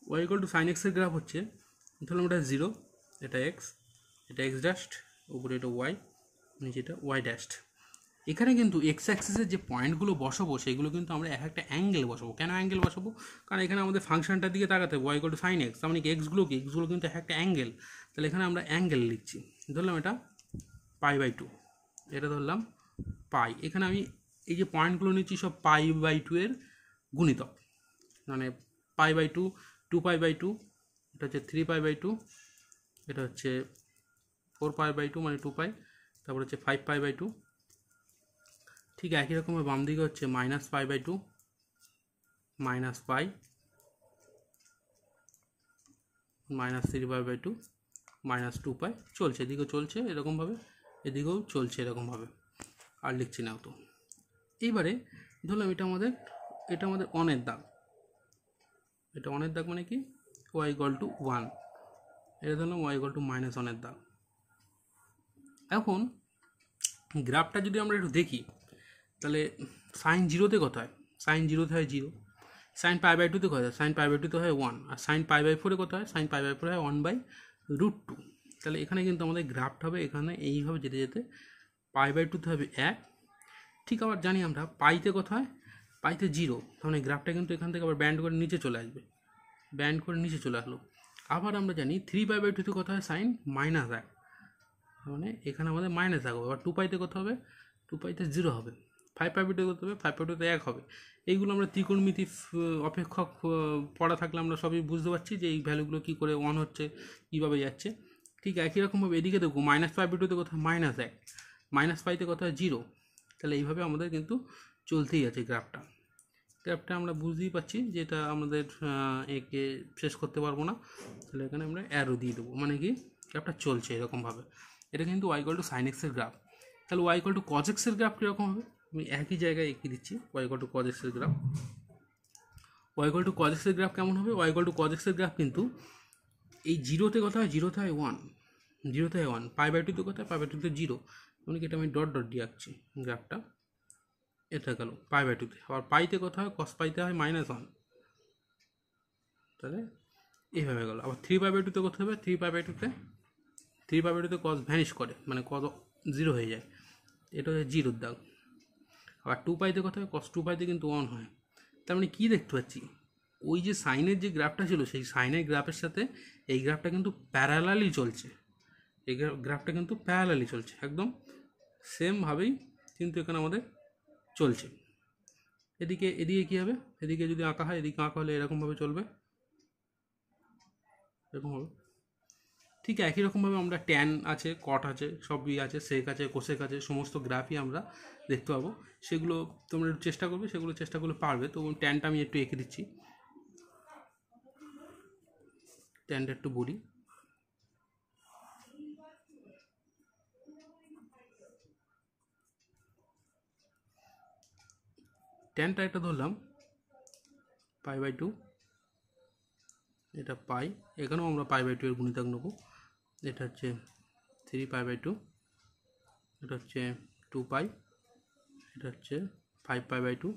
ওয়াই ইকুয়াল টু সাইন এক্সের গ্রাফ হচ্ছে, ধরলাম এটা 0, এটা এক্স, এটা এক্স ড্যাস্ট, উপরে এটা ওয়াই, নিচে এটা ওয়াই ড্যাস্ট। এখানে কিন্তু এক্স অ্যাক্সিসের যে পয়েন্টগুলো বসাবো, সেগুলো কিন্তু আমরা একটা অ্যাঙ্গেল বসাবো। কেন অ্যাঙ্গেল বসাবো? কারণ এখানে আমাদের ফাংশনটার দিকে তাকাতে হবে, y equal to sine x, তার মানে এক্সগুলো কিন্তু একটা অ্যাঙ্গেল। তাহলে এখানে আমরা অ্যাঙ্গেল লিখছি, ধরলাম এটা π/2, এটা ধরলাম পাই। এখানে আমি এই যে পয়েন্টগুলো নিচ্ছি সব π/2 এর গুণিতক, মানে π/2, 2π/2, এটা হচ্ছে 3π/2, এটা হচ্ছে 4π/2 মানে 2π, তারপর হচ্ছে 5π/2। ঠিক একই রকমের বাম দিকে হচ্ছে -π/2, -π, -3π/2, -2π, চলছে, এদিকেও চলছে এরকমভাবে, এদিকেও চলছে এরকমভাবে, আর লিখছি না তো। এইবারে ধরলাম এটা আমাদের অনের দাগ, এটা অনের দাগ মানে কি? ওয়াই ইকুয়াল টু 1, এটা ধরলাম ওয়াই ইকুয়াল টু -1 দাগ। এখন গ্রাফটা যদি আমরা একটু দেখি, তাহলে সাইন 0-তে কত হয়? সাইন 0-তে হয় 0, সাইন π/2-তে কত হয়? সাইন π/2-তে হয় 1, আর সাইন π/4-এ কত হয়? সাইন π/4 হয় 1/√2। তাহলে এখানে কিন্তু আমাদের গ্রাফটা হবে এখানে এইভাবে যেতে যেতে π/2-তে হবে 1। ঠিক আবার জানি আমরা পাইতে কত হয়? পাইতে 0, তাহলে গ্রাফটা কিন্তু এখান থেকে আবার ব্যান্ড করে নিচে চলে আসবে, ব্যান্ড করে নিচে চলে আসলো। আবার আমরা জানি 3π/2-তে কত হয়? সাইন -1, মানে এখানে আমাদের -1 হবে। আবার 2πতে কত হবে? 2πতে 0 হবে। 5π/2-তে কত হবে? 5π/2-তে 1 হবে। এইগুলো আমরা ত্রিকোণমিতি অপেক্ষক পড়া থাকলে আমরা সবই বুঝতে পারছি যে এই ভ্যালুগুলো কী করে 1 হচ্ছে, কীভাবে যাচ্ছে। ঠিক একই রকমভাবে এদিকে দেখবো -π/2-তে কত হয়? -1, -πতে কত হয়? 0। তাহলে এইভাবে আমাদের কিন্তু চলতেই আছে গ্রাফটা। আমরা বুঝতেই পারছি যে এটা আমাদের একে শেষ করতে পারবো না, তাহলে এখানে আমরা অ্যারো দিয়ে দেবো, মানে কি গ্রাফটা চলছে এরকমভাবে। এটা কিন্তু ওয়াই ইকুয়াল টু সাইন এক্সের গ্রাফ। তাহলে ওয়াই ইকুয়াল টু কজ এক্সের গ্রাফ কীরকম হবে? আমি একই জায়গায় এঁকে দিচ্ছি ওয়াই ইকুয়াল টু কজ এক্সের graph. Y equal to cos এক্সের গ্রাফ কেমন হবে? ওয়াই ইকুয়াল টু কজ এক্সের গ্রাফ কিন্তু এই 0-তে কত হয়? 0-তে হয় 1, 0-তে হয় 1, π/2-তে কত হয়? π/2-তে 0, মানে কি এটা আমি ডট ডট দিয়ে আঁকছি গ্রাফটা। এটা গেল π/2-তে। আবার পাইতে কত হয়? কস পাইতে হয় -1, তাহলে এইভাবে গেল। আবার 3π/2-তে কত হবে? 3π/2-তে কস ভ্যানিশ করে, মানে কস 0 হয়ে যায়, এটা হচ্ছে 0-র দাগ। আবার 2πতে কত হয়? কস 2πতে কিন্তু 1 হয়। তার মানে কী দেখতে পাচ্ছি? ওই যে সাইনের যে গ্রাফটা ছিল, সেই সাইনের গ্রাফের সাথে এই গ্রাফটা কিন্তু প্যারালালি চলছে। এই গ্রাফটা কিন্তু প্যারালালি চলছে, একদম সেমভাবেই কিন্তু এখানে আমাদের চলছে। এদিকে কী হবে, এদিকে যদি আঁকা হয়, এদিকে আঁকা হলে এরকমভাবে চলবে, এরকম হবে। ঠিক একই রকমভাবে আমরা ট্যান আছে, কট আছে, সবই আছে, সেক আছে, কোসেক আছে, সমস্ত গ্রাফই আমরা দেখতে পাবো। সেগুলো তোমরা একটু চেষ্টা করবে, সেগুলো চেষ্টা করলে পারবে। তো ট্যানটা আমি একটু এঁকে দিচ্ছি, ট্যানটা একটু বলি। ট্যানটা একটা ধরলাম π/2, এটা পাই, এখানেও আমরা π/2 এর গুণিতক নেব। এটা হচ্ছে 3π/2, এটা হচ্ছে 2π, এটা হচ্ছে 5π/2,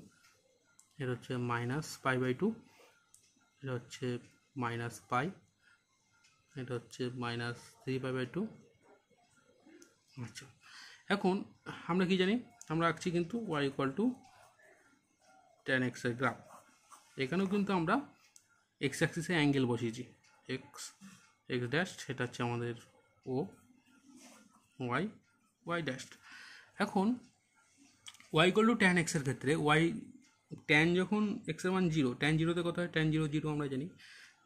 এটা হচ্ছে -π/2, এটা হচ্ছে -π, এটা হচ্ছে -3π/2। আচ্ছা, এখন আমরা কি জানি, আমরা আঁকছি কিন্তু y = tan x এর গ্রাফ। এখানেও কিন্তু আমরা এক্স অ্যাক্সিসে অ্যাঙ্গেল বসিয়েছি, এক্স ড্যাশ, সেটা হচ্ছে আমাদের ও, ওয়াই ড্যাশ। এখন y = tan x এর ক্ষেত্রে tan যখন x এর মান 0, tan 0তে কত হয়, tan 0 0 আমরা জানি।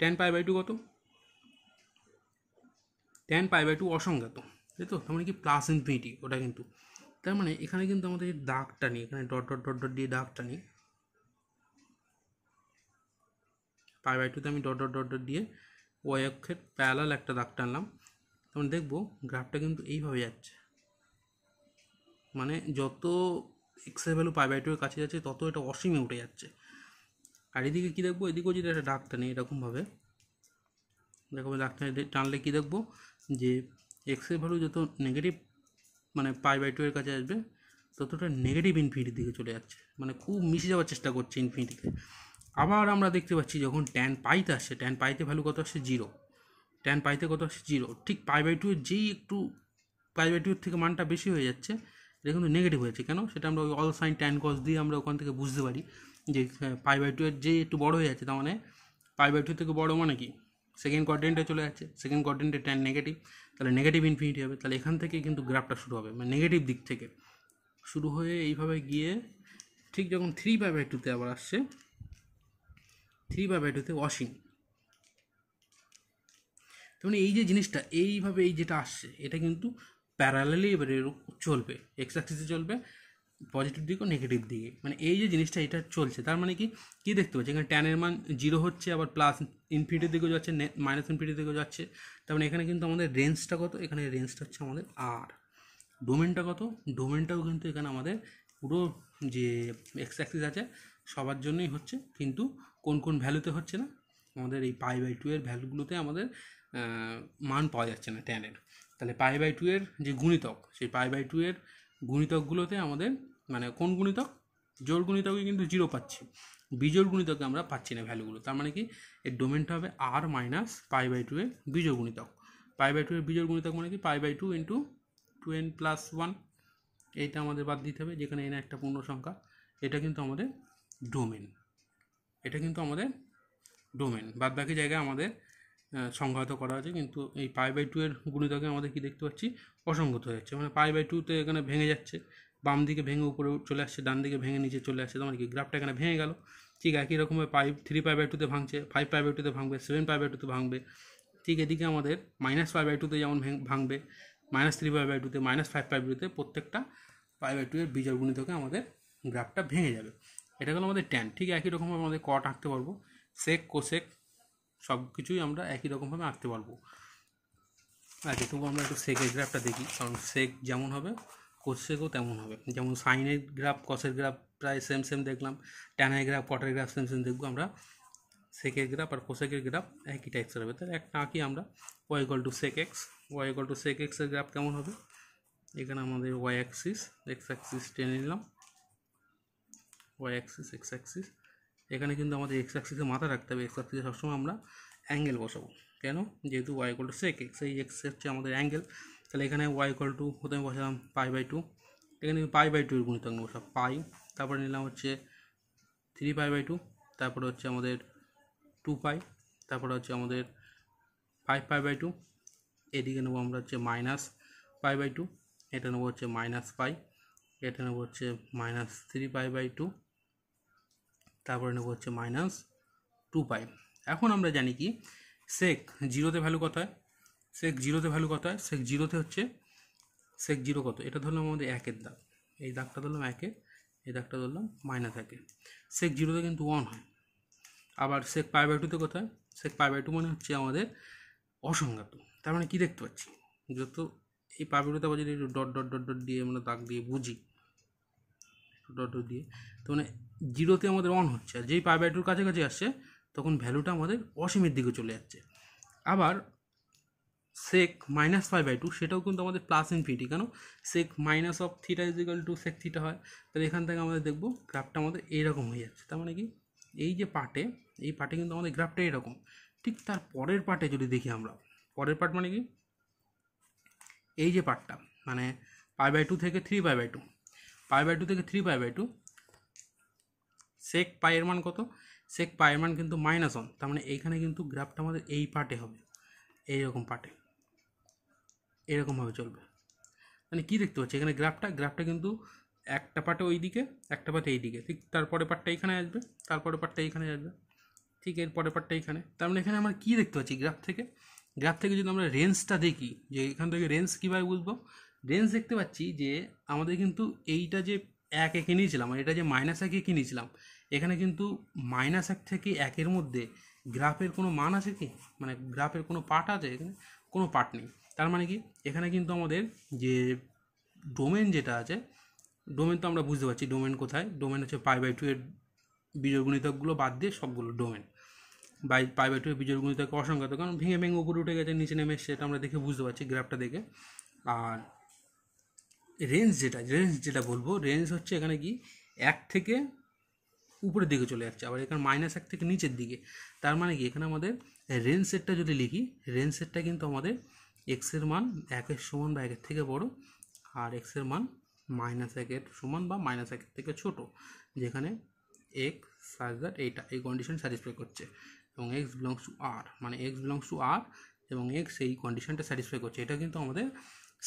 tan π/2 কত, tan π/2 অসংজ্ঞাত, তাই তো, তার মানে কি +∞, ওটা কিন্তু। তার মানে এখানে কিন্তু আমাদের দাগটা নিই, এখানে ডট ডট ডট ডট দিয়ে দাগটা নিই, π/2তে আমি ডট ডট ডট ডট দিয়ে ওয়াই অক্ষের প্যারালাল একটা দাগ টানলাম। তখন দেখবো গ্রাফটা কিন্তু এইভাবে যাচ্ছে, মানে যত এক্সের ভ্যালু π/2 এর কাছে যাচ্ছে তত এটা অসীমে উঠে যাচ্ছে। আর এদিকে কী দেখবো, এদিকেও যদি একটা দাগ টানি এরকমভাবে, দাগটা টানলে কী দেখবো, যে এক্সের ভ্যালু যত নেগেটিভ, মানে π/2 এর কাছে আসবে, ততটা নেগেটিভ ইনফিনিটির দিকে চলে যাচ্ছে, মানে খুব মিশে যাওয়ার চেষ্টা করছে ইনফিনিটিতে। আবার আমরা দেখতে পাচ্ছি যখন tan πতে আসছে, tan πতে ভ্যালু কত আসছে, 0, tan πতে কত আসছে, 0, ঠিক π/2 এর যেই একটু π/2 এর থেকে মানটা বেশি হয়ে যাচ্ছে, এটা কিন্তু নেগেটিভ হয়েছে। কেন, সেটা আমরা ওই অল সাইন tan cos দিয়ে আমরা ওখান থেকে বুঝতে পারি যে π/2 এর যেই একটু বড় হয়ে যাচ্ছে, তার মানে π/2 থেকে বড় মানে কি, সেকেন্ড কোয়াড্রেন্টে চলে যাচ্ছে, সেকেন্ড কোয়াড্রেন্টে tan নেগেটিভ, তাহলে নেগেটিভ ইনফিনিটি হবে। তাহলে এখান থেকে কিন্তু গ্রাফটা শুরু হবে, মানে নেগেটিভ দিক থেকে শুরু হয়ে এইভাবে গিয়ে ঠিক যখন 3π/2তে আবার আসছে, 3π/2তে অসীম। তার মানে এই যে জিনিসটা এইভাবে এই যেটা আসছে, এটা কিন্তু প্যারালালি এবারে চলবে, এক্স অ্যাক্সিসে চলবে, পজিটিভ দিক ও নেগেটিভ দিকে, মানে এই যে জিনিসটা এটা চলছে। তার মানে কি দেখতে পাচ্ছি, এখানে ট্যানের মান 0 হচ্ছে, আবার +∞ দিকেও যাচ্ছে, -∞ দিকেও যাচ্ছে। তার মানে এখানে কিন্তু আমাদের রেঞ্জটা কত, এখানে রেঞ্জটা হচ্ছে আমাদের আর, ডোমেনটা কত, ডোমেনটাও কিন্তু এখানে আমাদের পুরো যে এক্স অ্যাক্সিস আছে সবার জন্যই হচ্ছে, কিন্তু কোন কোন ভ্যালুতে হচ্ছে না, আমাদের এই π/2 এর ভ্যালুগুলোতে আমাদের মান পাওয়া যাচ্ছে না ট্যানের। তাহলে π/2 এর যে গুণিতক, সেই π/2 এর গুণিতকগুলোতে আমাদের, মানে কোন গুণিতক, জোড় গুণিতকে কিন্তু 0 পাচ্ছি, বিজোড় গুণিতকে আমরা পাচ্ছি না ভ্যালুগুলো। তার মানে কি, এর ডোমেনটা হবে আর মাইনাস π/2 এর বিজোড় গুণিতক। π/2 এর বিজোড় গুণিতক মানে কি, π/2 × 2n + 1, এইটা আমাদের বাদ দিতে হবে, যেখানে এন একটা পূর্ণ সংখ্যা। এটা কিন্তু আমাদের ডোমেন, এটা কিন্তু আমাদের ডোমেন। বাদ বাকি জায়গায় আমাদের সংজ্ঞায়িত করা আছে, কিন্তু এই π/2 এর গুণিতকে আমাদের কি দেখতে পাচ্ছি, অসংগত হয়ে যাচ্ছে, মানে π/2তে এখানে ভেঙে যাচ্ছে, বাম দিকে ভেঙে উপরে চলে আসছে, ডান দিকে ভেঙে নিচে চলে আসছে, তার মানে কি গ্রাফটা এখানে ভেঙে গেল। ঠিক একই রকমভাবে 3π/2তে ভাঙছে, 5π/2তে ভাঙবে, 7π/2তে ভাঙবে। ঠিক এদিকে আমাদের -π/2তে যেমন ভাঙবে, -3π/2তে, -5π/2তে, প্রত্যেকটা π/2 এর বিজোড় গুণিতকে আমাদের গ্রাফটা ভেঙে যাবে। এটা হলো আমাদের ট্যান। ঠিক একই রকমভাবে আমাদের কট আঁকতে পারবো, সেক, কোসেক, সব কিছুই আমরা একই রকমভাবে আঁকতে পারবো। আচ্ছা, তবু আমরা একটু সেকের গ্রাফটা দেখি, কারণ সেক যেমন হবে কোসেকও তেমন হবে। যেমন সাইনের গ্রাফ, কসের গ্রাফ প্রায় সেম সেম দেখলাম, ট্যানের গ্রাফ, কটের গ্রাফ সেম সেম দেখবো, আমরা সেকের গ্রাফ আর কোসেকের গ্রাফ একই টাইপসের হবে। তাহলে একটা আঁকি আমরা, y = sec x, y = sec x এর গ্রাফ কেমন হবে, এখানে আমাদের y অ্যাক্সিস, x অ্যাক্সিস টেনে নিলাম, y অ্যাক্সিস, x অ্যাক্সিস, এখানে কিন্তু আমাদের x অ্যাক্সিসে মাথা রাখতে হবে, x অ্যাক্সিসে সবসময় আমরা অ্যাঙ্গেল বসাবো। কেন, যেহেতু y = sec x, এই x হচ্ছে আমাদের অ্যাঙ্গেল। তাহলে এখানে y = প্রথমে বসালাম π/2, এখানে π/2 এর গুণিতক নেবো সব, পাই, তারপরে নিলাম হচ্ছে 3π/2, তারপরে হচ্ছে আমাদের 2π, তারপরে হচ্ছে আমাদের 5π/2, এদিকে নেবো আমরা হচ্ছে -π/2, এটা নেবো হচ্ছে -π, এটা নেবো হচ্ছে -3π/2, তারপরে নেবো হচ্ছে -2π। এখন আমরা জানি কি সেক জিরোতে ভ্যালু কত হয়, সেক জিরোতে ভ্যালু কত হয়, সেক জিরোতে হচ্ছে সেক জিরো কত, এটা ধরলাম আমাদের একের দাগ, এই দাগটা ধরলাম একে, এই দাগটা ধরলাম -1-এ, সেক জিরোতে কিন্তু 1 হয়। আবার সেক π/2তে কোথায়, সেক π/2 মানে হচ্ছে আমাদের অসংজ্ঞাত। তার মানে কী দেখতে পাচ্ছি, যত এই π/2তে আবার যদি একটু ডট ডট ডট ডট দিয়ে আমরা দাগ দিয়ে বুঝি, ডট ডট দিয়ে, তো মানে জিরোতে আমাদের 1 হচ্ছে, আর যেই π/2 কাছাকাছি আসছে তখন ভ্যালুটা আমাদের অসীমের দিকে চলে যাচ্ছে। আবার সেক -π/2 সেটাও কিন্তু আমাদের প্লাস ইনফিনিটি, কেন সেক -θ = সেক থিটা হয়। তাহলে এখান থেকে আমাদের দেখবো গ্রাফটা আমাদের এইরকম হয়ে যাচ্ছে। তার মানে কি এই যে পার্টে, এই পার্টে কিন্তু আমাদের গ্রাফটা এরকম। ঠিক তার পরের পার্টে যদি দেখি আমরা, পরের পার্ট মানে কি এই যে পার্টটা, মানে π/2 থেকে 3π/2, π/2 থেকে 3π/2, সেক পাই এর মান কত, সেক পাই এর মান কিন্তু -1। তার মানে এইখানে কিন্তু গ্রাফটা আমাদের এই পার্টে হবে, এইরকম পার্টে এরকমভাবে চলবে। মানে কী দেখতে পাচ্ছি এখানে গ্রাফটা কিন্তু একটা পার্টে ওই দিকে, একটা পার্টে এই দিকে, ঠিক তারপরে পার্টটা এইখানে আসবে, তারপরে পার্টটা এইখানে আসবে, ঠিক এর পরের পার্টটা এইখানে। তার মানে এখানে আমরা কী দেখতে পাচ্ছি গ্রাফ থেকে যদি আমরা রেঞ্জটা দেখি, যে এখান থেকে রেঞ্জ কীভাবে বুঝবো, রেঞ্জ দেখতে পাচ্ছি যে আমাদের কিন্তু এইটা যে 1 এঁকে নিয়েছিলাম আর এটা যে -1 এঁকে নিয়েছিলাম, এখানে কিন্তু -1 থেকে 1-এর মধ্যে গ্রাফের কোনো মান আছে কি, মানে গ্রাফের কোনো পার্ট আছে, এখানে কোনো পার্ট নেই। তার মানে কি এখানে কিন্তু আমাদের যে ডোমেন যেটা আছে, ডোমেন তো আমরা বুঝতে পারছি ডোমেন কোথায়, ডোমেন হচ্ছে π/2 এর বিজোড় গুণিতকগুলো বাদ দিয়ে সবগুলো ডোমেন, π/2 এর বিজোড় গুণিতক অসংখ্যাত, কারণ ভেঙে ভেঙে উপরে উঠে গেছে, নিচে নেমে এসছে, এটা আমরা দেখে বুঝতে পারছি গ্রাফটা দেখে। আর রেঞ্জ যেটা বলবো, রেঞ্জ হচ্ছে এখানে কি 1 থেকে উপরের দিকে চলে যাচ্ছে, আবার এখানে -1 থেকে নিচের দিকে। তার মানে কি এখানে আমাদের রেঞ্জ সেটটা যদি লিখি, রেঞ্জ সেটটা কিন্তু আমাদের এক্সের মান 1-এর সমান বা 1-এর থেকে বড়, আর এক্সের মান -1-এর সমান বা -1-এর থেকে ছোট, যেখানে এক্স সাজ দ্যাট এইটা এই কন্ডিশন স্যাটিসফাই করছে, এবং এক্স বিলংস টু আর, মানে এক্স বিলংস টু আর এবং এক্স এই কন্ডিশনটা স্যাটিসফাই করছে, এটা কিন্তু আমাদের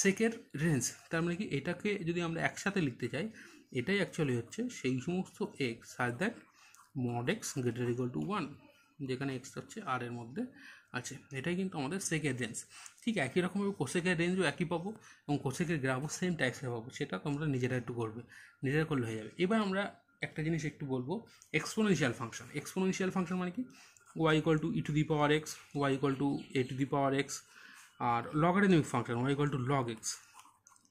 সেকের রেঞ্জ। তার মানে কি এটাকে যদি আমরা একসাথে লিখতে চাই, এটাই অ্যাকচুয়ালি হচ্ছে সেই সমস্ত x such that mod x greater equal to 1, যেখানে এক্স হচ্ছে আর এর মধ্যে আছে, এটাই কিন্তু আমাদের সেকের রেঞ্জ। ঠিক একই রকমভাবে কোসেকের রেঞ্জও একই পাবো এবং কোসেকের গ্রাফও সেম টাইপসের পাবো, সেটা তোমরা নিজেরা একটু করবে, নিজেরা করলে হয়ে যাবে। এবার আমরা একটা জিনিস একটু বলবো, এক্সপোনেনশিয়াল ফাংশন। এক্সপোনেনশিয়াল ফাংশন মানে কি, y = e⁻x, y = a⁻x, আর logarithmic function y = log x,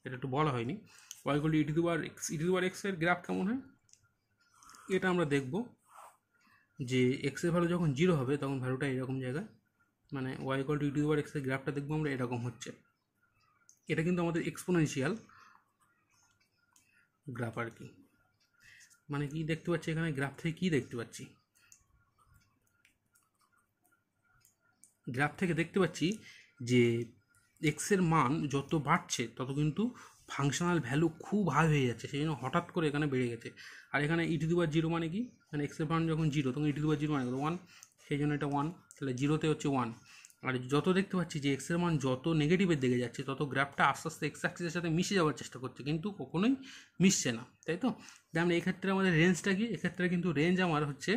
এটা একটু বলা হয়নি, y = e⁻x এর গ্রাফ কেমন হয় এটা আমরা দেখব, যে এক্সের ভ্যালু যখন 0 হবে তখন ভ্যালুটা এরকম জায়গায়, মানে y = e⁻x এর গ্রাফটা দেখবো আমরা এরকম হচ্ছে। এটা কিন্তু আমাদের এক্সপোনেনশিয়াল গ্রাফ আর কি। মানে কি দেখতে পাচ্ছি এখানে গ্রাফ থেকে কি দেখতে পাচ্ছি, গ্রাফ থেকে দেখতে পাচ্ছি যে এক্সের মান যত বাড়ছে তত কিন্তু ফাংশনাল ভ্যালু খুব হাই হয়ে যাচ্ছে, সেই জন্য হঠাৎ করে এখানে বেড়ে গেছে। আর এখানে e⁻0 মানে কি, মানে এক্সের মান যখন 0 তখন e⁻0 মানে 1, সেই জন্য এটা 1, তাহলে 0-তে হচ্ছে 1। আর যত দেখতে পাচ্ছি যে এক্সের মান যত নেগেটিভের দিকে যাচ্ছে তত গ্রাফটা আস্তে আস্তে এক্স অ্যাক্সিসের সাথে মিশে যাওয়ার চেষ্টা করছে, কিন্তু কখনোই মিশছে না, তাই তো। যেমন এক্ষেত্রে আমাদের রেঞ্জটা কি, এক্ষেত্রে কিন্তু রেঞ্জ আমার হচ্ছে,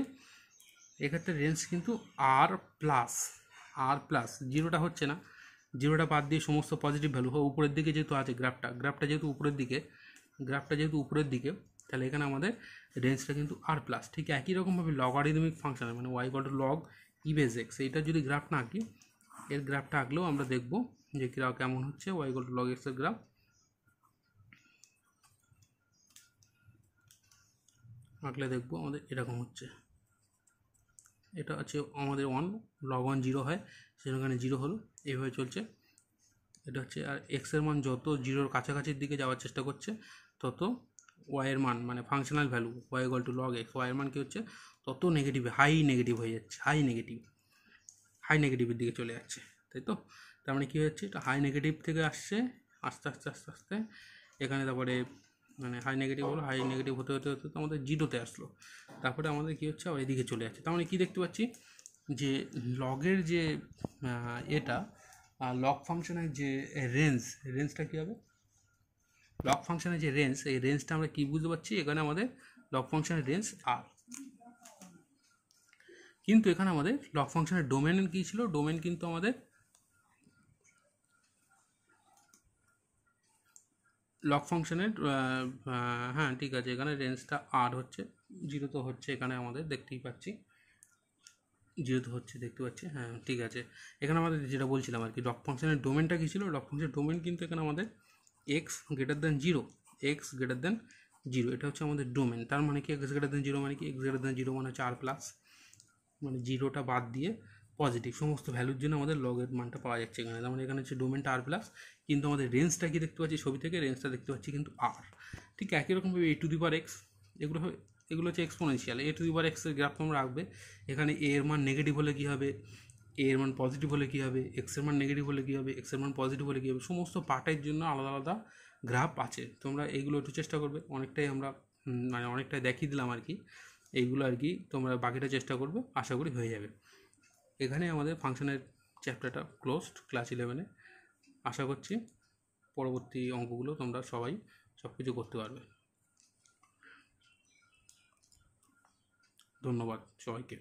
এক্ষেত্রে রেঞ্জ কিন্তু আর প্লাস 0টা হচ্ছে না, 0টা বাদ দিয়ে সমস্ত পজিটিভ ভ্যালু উপরের দিকে যেহেতু আছে, গ্রাফটা যেহেতু উপরের দিকে, তাহলে এখানে আমাদের রেঞ্জটা কিন্তু আর প্লাস। ঠিক একই রকমভাবে লগারিদমিক ফাংশন, মানে y = log e⁻x, এইটা যদি গ্রাফ না আঁকি, এর গ্রাফটা আঁকলেও আমরা দেখব যে কেমন হচ্ছে y = log x এর গ্রাফ। আঁকলে দেখবো আমাদের এরকম হচ্ছে, এটা হচ্ছে আমাদের 1, log 1 0 হয়, সেখানে 0 হলো, এইভাবে চলছে। এটা হচ্ছে, আর এক্সের মান যত 0-র কাছাকাছির দিকে যাওয়ার চেষ্টা করছে তত ওয়াইয়ের মান, মানে functional value y = log x, ওয়াইয়ের মান কী হচ্ছে তত নেগেটিভ, হাই নেগেটিভ হয়ে যাচ্ছে, হাই নেগেটিভের দিকে চলে যাচ্ছে, তাই তো। তার মানে কী হচ্ছে, এটা হাই নেগেটিভ থেকে আসছে আস্তে আস্তে এখানে, তারপরে মানে হাই নেগেটিভ হতে আমাদের 0-তে আসলো, তারপরে আমাদের কী হচ্ছে আবার এদিকে চলে যাচ্ছে। তার মানে কী দেখতে পাচ্ছি, যে লগের যে এটা আর লগ ফাংশনের যে রেঞ্জটা কী হবে? লগ ফাংশনের যে রেঞ্জ, এই রেঞ্জটা আমরা কী বুঝতে পারছি? এখানে আমাদের লগ ফাংশনের রেঞ্জ আর, কিন্তু এখানে আমাদের লগ ফাংশনের ডোমেন কী ছিল? ডোমেন কিন্তু আমাদের লগ ফাংশনের হ্যাঁ ঠিক আছে, এখানে রেঞ্জটা আর হচ্ছে, 0 তো হচ্ছে এখানে আমাদের দেখতেই পাচ্ছি, 0 তো হচ্ছে দেখতে পাচ্ছি, হ্যাঁ ঠিক আছে। এখানে আমাদের যেটা বলছিলাম আর কি, লগ ফাংশনের ডোমেনটা কী ছিল? লগ ফাংশনের ডোমেন কিন্তু এখানে আমাদের x greater than 0, x greater than 0, এটা হচ্ছে আমাদের ডোমেন। তার মানে কি এক্স গ্রেটার দেন 0 মানে কি? এক্স গ্রেটার দেন 0 মানে হচ্ছে আর প্লাস, মানে 0টা বাদ দিয়ে পজিটিভ সমস্ত ভ্যালুর জন্য আমাদের লগের মানটা পাওয়া যাচ্ছে এখানে। তার মানে এখানে হচ্ছে ডোমেনটা আর প্লাস, কিন্তু আমাদের রেঞ্জটা কি দেখতে পাচ্ছি ছবি থেকে? রেঞ্জটা দেখতে পাচ্ছি কিন্তু আর। ঠিক একই রকমভাবে এ টু দি পাওয়ার এক্স, এগুলো হচ্ছে এক্সপোনেনশিয়াল। এ টু দি পাওয়ার এক্সের গ্রাফ তোমরা রাখবে, এখানে এ এর মান নেগেটিভ হলে কী হবে, এ এর মান পজিটিভ হলে কী হবে, এক্স এর মান নেগেটিভ হলে কী হবে, এক্স এর মান পজিটিভ হলে কী হবে, সমস্ত পার্টের জন্য আলাদা আলাদা গ্রাফ আছে। তোমরা এইগুলো একটু চেষ্টা করবে, অনেকটাই আমরা মানে অনেকটাই দেখিয়ে দিলাম আর কি, এইগুলো আর কি তোমরা বাকিটা চেষ্টা করবে, আশা করি হয়ে যাবে। এখানে আমাদের ফাংশনের চ্যাপ্টারটা ক্লোজড ক্লাস 11-এ। আশা করছি পরবর্তী অঙ্কগুলো তোমরা সবাই সব কিছু করতে পারবে। ধন্যবাদ সবাইকে।